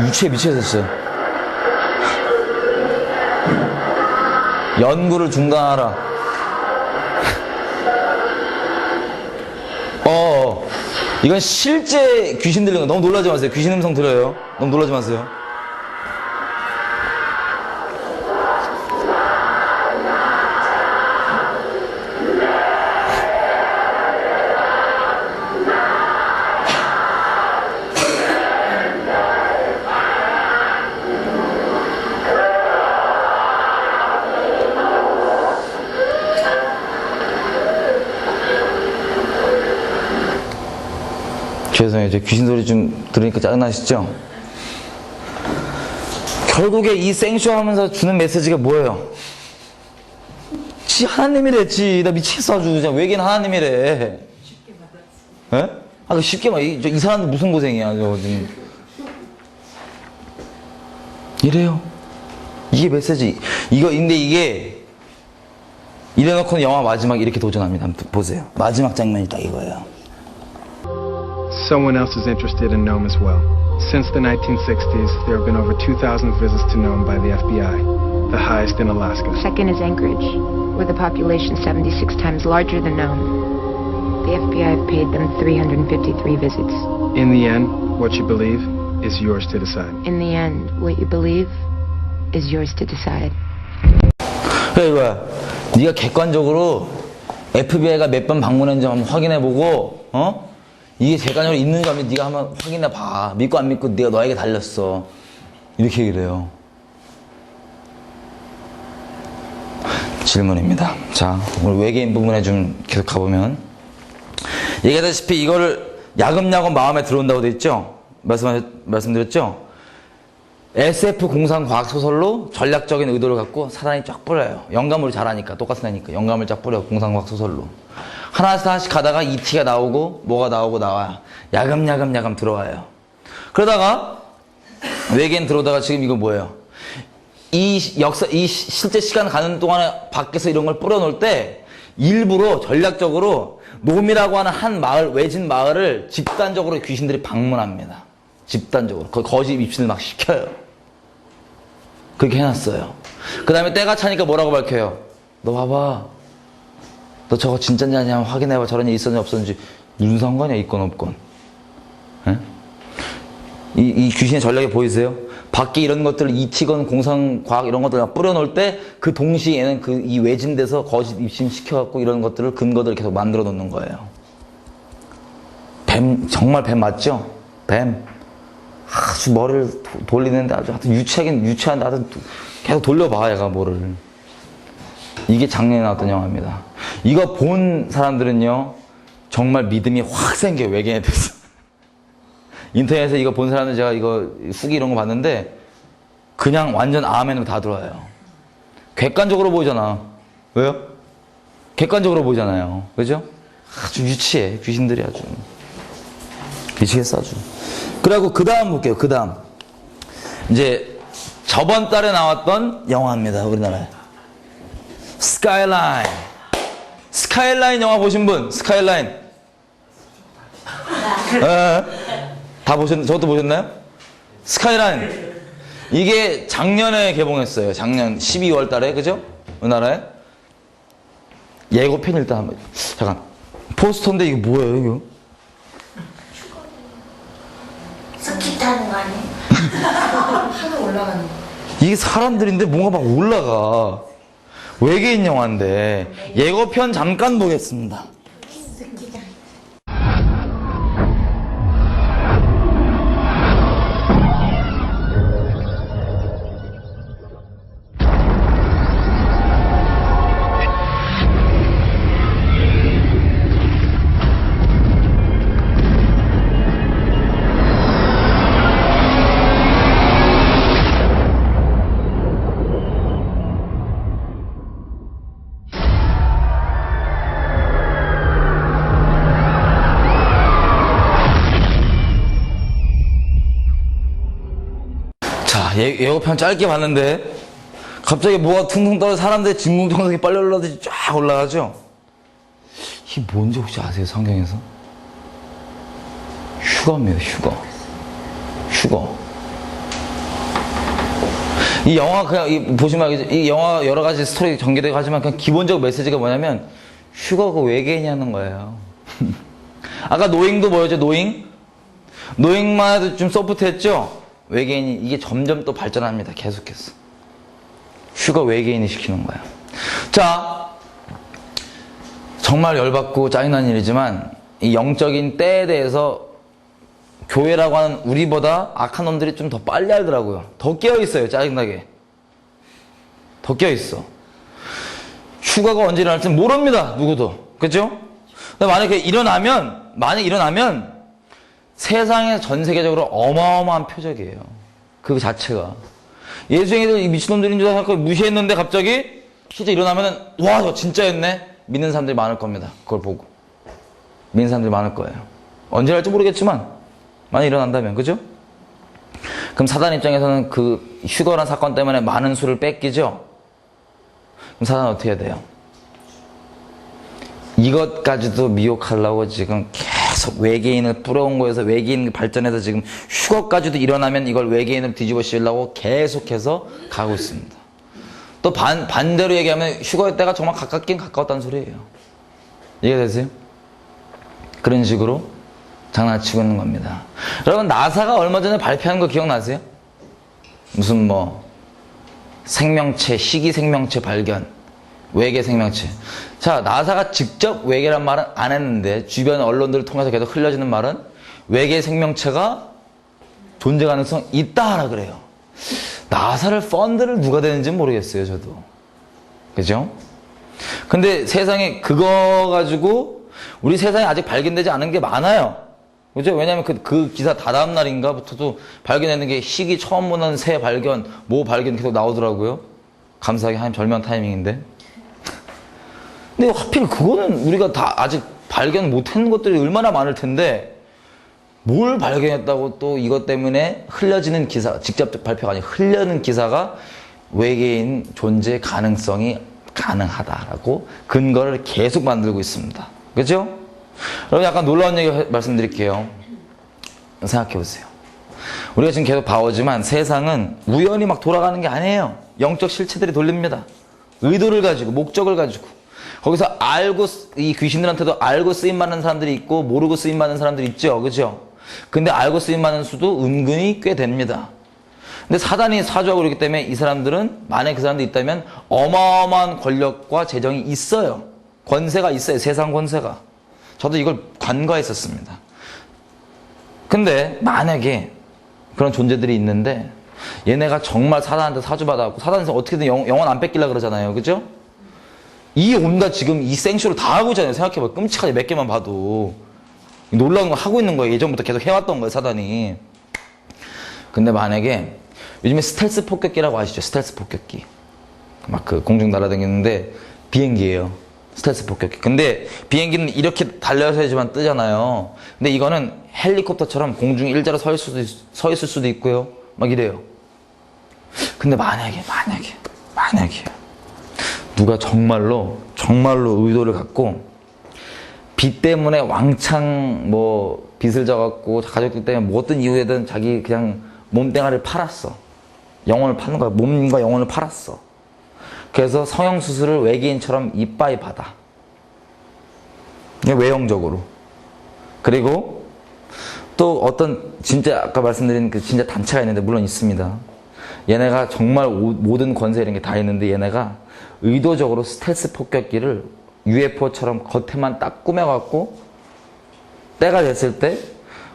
유치해 미치겠어 진짜. 연구를 중단하라. 이건 실제 귀신 들리는 거 너무 놀라지 마세요. 귀신 음성 들어요. 너무 놀라지 마세요. 죄송해요. 저 귀신 소리 좀 들으니까 짜증나시죠? 결국에 이 생쇼 하면서 주는 메시지가 뭐예요? 지 하나님이래, 지. 나 미치겠어, 아주. 그냥 외계인 하나님이래. 쉽게 받았어. 예? 아, 그 쉽게 막, 이 사람들 무슨 고생이야, 저, 지금. 이래요. 이게 메시지. 근데 이게, 이래놓고는 영화 마지막 이렇게 도전합니다. 한번 보세요. 마지막 장면이 딱 이거예요. Someone else is interested in Nome as well. Since the 1960s, there have been over 2,000 visits to Nome by the FBI, the highest in Alaska. Second is Anchorage, where the population is 76 times larger than Nome. The FBI have paid them 353 visits. In the end, what you believe is yours to decide. In the end, what you believe is yours to decide. 그래, 이거야. 네가 객관적으로 FBI가 몇 번 방문했는지 한번 확인해보고, 이게 객관적으로 있는지 없는지 네가 한번 확인해봐. 믿고 안 믿고 네가 너에게 달렸어. 이렇게 얘기를 해요. 질문입니다. 자, 오늘 외계인 부분에 좀 계속 가보면, 얘기하다시피 이거를 야금야금 마음에 들어온다고 돼 있죠? 말씀드렸죠? SF 공상 과학 소설로 전략적인 의도를 갖고 사단이 쫙 뿌려요. 영감을 잘하니까, 똑같은 애니까 영감을 쫙 뿌려. 공상 과학 소설로 하나씩 가다가 ET가 나오고 뭐가 나오고 나와요. 야금 들어와요. 그러다가 외계인 들어오다가 지금 이거 뭐예요? 이 실제 시간 가는 동안에 밖에서 이런 걸 뿌려놓을 때 일부러 전략적으로 놈이라고 하는 한 마을, 외진 마을을 집단적으로 귀신들이 방문합니다. 집단적으로. 거짓 입신을 막 시켜요. 그렇게 해놨어요. 그 다음에 때가 차니까 뭐라고 밝혀요? 너 봐봐. 너 저거 진짜인지 아니냐 한번 확인해봐. 저런 일 있었는지 없었는지. 무슨 상관이야, 있건 없건. 에? 이 귀신의 전략이 보이세요? 밖에 이런 것들을 ET건 공상과학 이런 것들을 뿌려놓을 때 그 동시에는 이 외진데서 거짓 입심 시켜갖고 이런 것들을 근거들을 계속 만들어 놓는 거예요. 뱀, 정말 뱀 맞죠? 뱀. 아주 머리를 돌리는데 아주 하여튼 유치한데 하여튼 계속 돌려봐, 얘가 뭐를. 이게 작년에 나왔던 영화입니다. 이거 본 사람들은요, 정말 믿음이 확 생겨요, 외계인에 대해서. 인터넷에서 이거 본 사람들 제가 이거 후기 이런 거 봤는데, 그냥 완전 아멘으로 다 들어와요. 객관적으로 보이잖아. 왜요? 객관적으로 보이잖아요. 그죠? 아주 유치해, 귀신들이 아주. 미치겠어, 아주. 그리고 그 다음 볼게요, 그 다음. 이제 저번 달에 나왔던 영화입니다, 우리나라에. 스카이라인. 스카이라인 영화 보신 분? 스카이라인. 다 저것도 보셨나요? 스카이라인. 이게 작년에 개봉했어요. 작년 12월 달에, 그죠? 우리나라에. 예고편 일단 한번. 잠깐. 포스터인데 이게 뭐예요, 이거? 스키 타는 거 아니에요? 하늘 올라가는 거. 이게 사람들인데 뭔가 막 올라가. 외계인 영화인데 예고편 잠깐 보겠습니다. 예고편 짧게 봤는데 갑자기 뭐가 퉁퉁 떨어져 사람들의 진공청소기 빨리 올라가듯이 쫙 올라가죠? 이게 뭔지 혹시 아세요? 성경에서? 휴거입니다. 휴거. 이 영화 그냥 보시면 알겠죠? 이 영화 여러 가지 스토리 전개되고 하지만 그냥 기본적 메시지가 뭐냐면 휴거가 외계인이 하는 거예요. 아까 노잉도 뭐였죠? 노잉만 해도 좀 소프트했죠? 외계인이 이게 점점 또 발전합니다. 계속해서. 휴가 외계인이 시키는 거야. 자, 정말 열받고 짜증난 일이지만 이 영적인 때에 대해서 교회라고 하는 우리보다 악한 놈들이 좀 더 빨리 알더라고요. 더 깨어있어요. 짜증나게. 더 깨어있어. 휴가가 언제 일어날지 모릅니다. 누구도. 그죠? 만약에 일어나면 세상에 전 세계적으로 어마어마한 표적이에요. 그 자체가. 예수행이들 이 미친놈들인 줄 알고 무시했는데 갑자기 실제 일어나면은 와, 저 진짜였네. 믿는 사람들이 많을 겁니다. 그걸 보고. 믿는 사람들이 많을 거예요. 언제 할지 모르겠지만 많이 일어난다면, 그죠? 그럼 사단 입장에서는 그 슈거란 사건 때문에 많은 수를 뺏기죠? 그럼 사단은 어떻게 해야 돼요? 이것까지도 미혹하려고 지금 계속 외계인을 뿌려온 거에서 외계인 발전해서 지금 슈거까지도 일어나면 이걸 외계인을 뒤집어 씌우려고 계속해서 가고 있습니다. 또 반대로 얘기하면 슈거의 때가 정말 가깝긴 가까웠다는 소리예요. 이해되세요? 그런 식으로 장난치고 있는 겁니다. 여러분, 나사가 얼마 전에 발표한 거 기억나세요? 무슨 생명체, 희귀 생명체 발견, 외계 생명체. 자, 나사가 직접 외계란 말은 안 했는데 주변 언론들을 통해서 계속 흘려지는 말은 외계 생명체가 존재 가능성 있다라 그래요. 나사를 펀드를 누가 되는지 모르겠어요, 저도. 그죠? 근데 세상에 그거 가지고 우리 세상에 아직 발견되지 않은 게 많아요. 그죠? 왜냐면 그 기사 다다음 날인가부터도 발견되는 게 희귀 처음 보는 새 발견, 모 발견 계속 나오더라고요. 감사하게 하나님 절묘한 타이밍인데. 근데 하필 그거는 우리가 다 아직 발견 못한 것들이 얼마나 많을 텐데 뭘 발견했다고 또 이것 때문에 흘려지는 기사, 직접 발표가 아니라 흘려는 기사가 외계인 존재 가능성이 가능하다라고 근거를 계속 만들고 있습니다. 그죠? 여러분, 약간 놀라운 얘기 말씀드릴게요. 생각해 보세요. 우리가 지금 계속 봐오지만 세상은 우연히 막 돌아가는 게 아니에요. 영적 실체들이 돌립니다. 의도를 가지고, 목적을 가지고. 거기서 이 귀신들한테도 알고 쓰임받는 사람들이 있고 모르고 쓰임받는 사람들이 있죠. 그죠? 근데 알고 쓰임받는 수도 은근히 꽤 됩니다. 근데 사단이 사주하고 그러기 때문에 이 사람들은, 만약에 그 사람들이 있다면 어마어마한 권력과 재정이 있어요. 권세가 있어요. 세상 권세가. 저도 이걸 간과했었습니다. 근데 만약에 그런 존재들이 있는데 얘네가 정말 사단한테 사주받아갖고, 사단에서 어떻게든 영혼 안 뺏기려고 그러잖아요. 그죠? 이 온갖 지금 이 생쇼를 다 하고 있잖아요. 생각해봐요. 끔찍하게 몇 개만 봐도. 놀라운 거 하고 있는 거예요. 예전부터 계속 해왔던 거예요, 사단이. 근데 만약에 요즘에 스텔스 폭격기라고 아시죠? 스텔스 폭격기. 막 공중 날아다니는데 비행기예요. 스텔스 폭격기. 근데 비행기는 이렇게 달려서야지만 뜨잖아요. 근데 이거는 헬리콥터처럼 공중에 일자로 서 있을 수도 있고요. 막 이래요. 근데 만약에 누가 정말로 의도를 갖고 빚 때문에 왕창 빚을 져갖고 가족들 때문에 뭐 어떤 이유에든 자기 그냥 몸뚱아리를 팔았어. 영혼을 파는 거야. 몸과 영혼을 팔았어. 그래서 성형수술을 외계인처럼 이빠이 받아. 외형적으로. 그리고 또 어떤 진짜 아까 말씀드린 그 진짜 단체가 있는데, 물론 있습니다. 얘네가 정말 모든 권세 이런 게 다 있는데 얘네가 의도적으로 스텔스 폭격기를 UFO처럼 겉에만 딱 꾸며갖고 때가 됐을 때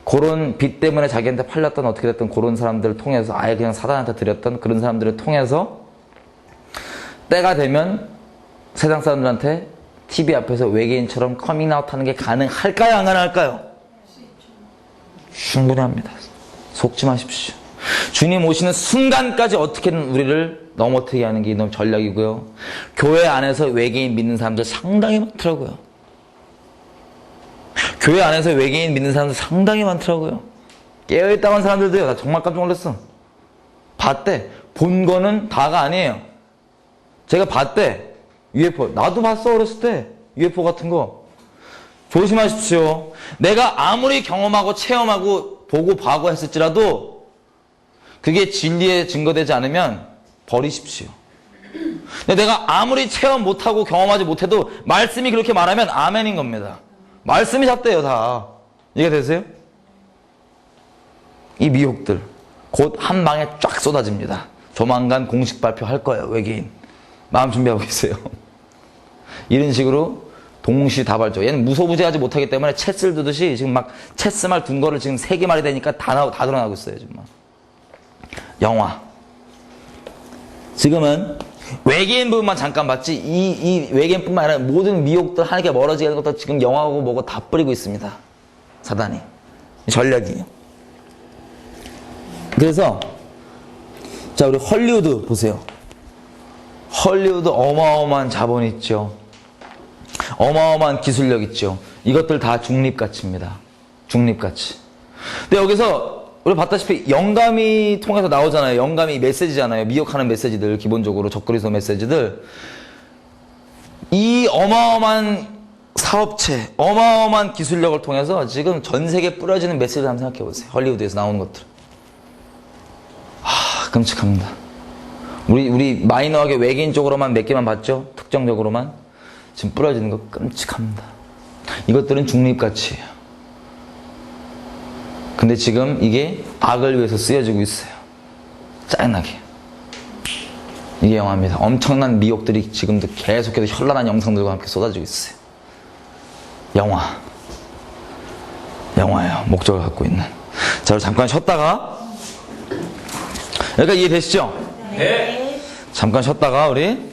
그런 빚 때문에 자기한테 팔렸던 어떻게 됐든 그런 사람들을 통해서, 아예 그냥 사단한테 드렸던 그런 사람들을 통해서 때가 되면 세상 사람들한테 TV 앞에서 외계인처럼 커밍아웃 하는 게 가능할까요? 안 가능할까요? 충분히 합니다. 속지 마십시오. 주님 오시는 순간까지 어떻게든 우리를 넘어뜨리게 하는 게 이놈 전략이고요. 교회 안에서 외계인 믿는 사람들 상당히 많더라고요. 교회 안에서 외계인 믿는 사람들 상당히 많더라고요. 깨어있다고 한 사람들도요. 나 정말 깜짝 놀랐어. 봤대. 본 거는 다가 아니에요. 제가 봤대. UFO. 나도 봤어, 어렸을 때. UFO 같은 거. 조심하십시오. 내가 아무리 경험하고 체험하고 보고 봐고 했을지라도 그게 진리에 증거되지 않으면 버리십시오. 근데 내가 아무리 체험 못하고 경험하지 못해도 말씀이 그렇게 말하면 아멘인 겁니다. 말씀이 잡대요, 다. 이해되세요? 이 미혹들 곧 한 방에 쫙 쏟아집니다. 조만간 공식 발표할 거예요, 외계인. 마음 준비하고 계세요. 이런 식으로 동시다발적. 얘는 무소부지하지 못하기 때문에 체스를 두듯이 지금 막 체스말 둔 거를 지금 3개 말이 되니까 다 드러나고 있어요, 지금 막. 영화. 지금은 외계인 부분만 잠깐 봤지, 이 외계인뿐만 아니라 모든 미혹들 하나님께 멀어지게 하는 것도 지금 영화하고 뭐고 다 뿌리고 있습니다. 사단이. 전략이에요. 그래서 자, 우리 헐리우드 보세요. 헐리우드 어마어마한 자본 있죠. 어마어마한 기술력 있죠. 이것들 다 중립가치입니다. 중립가치. 근데 여기서 우리 봤다시피 영감이 통해서 나오잖아요. 영감이 메시지잖아요. 미혹하는 메시지들, 기본적으로 적그리스도 메시지들. 이 어마어마한 사업체, 어마어마한 기술력을 통해서 지금 전 세계에 뿌려지는 메시지를 한번 생각해 보세요. 헐리우드에서 나오는 것들. 끔찍합니다. 우리 마이너하게 외계인 쪽으로만 몇 개만 봤죠? 특정적으로만. 지금 뿌려지는 거 끔찍합니다. 이것들은 중립가치예요. 근데 지금 이게 악을 위해서 쓰여지고 있어요. 짜증나게. 이게 영화입니다. 엄청난 미혹들이 지금도 계속해서 현란한 영상들과 함께 쏟아지고 있어요. 영화예요. 목적을 갖고 있는. 자, 잠깐 쉬었다가 여기까지 이해되시죠? 네. 잠깐 쉬었다가 우리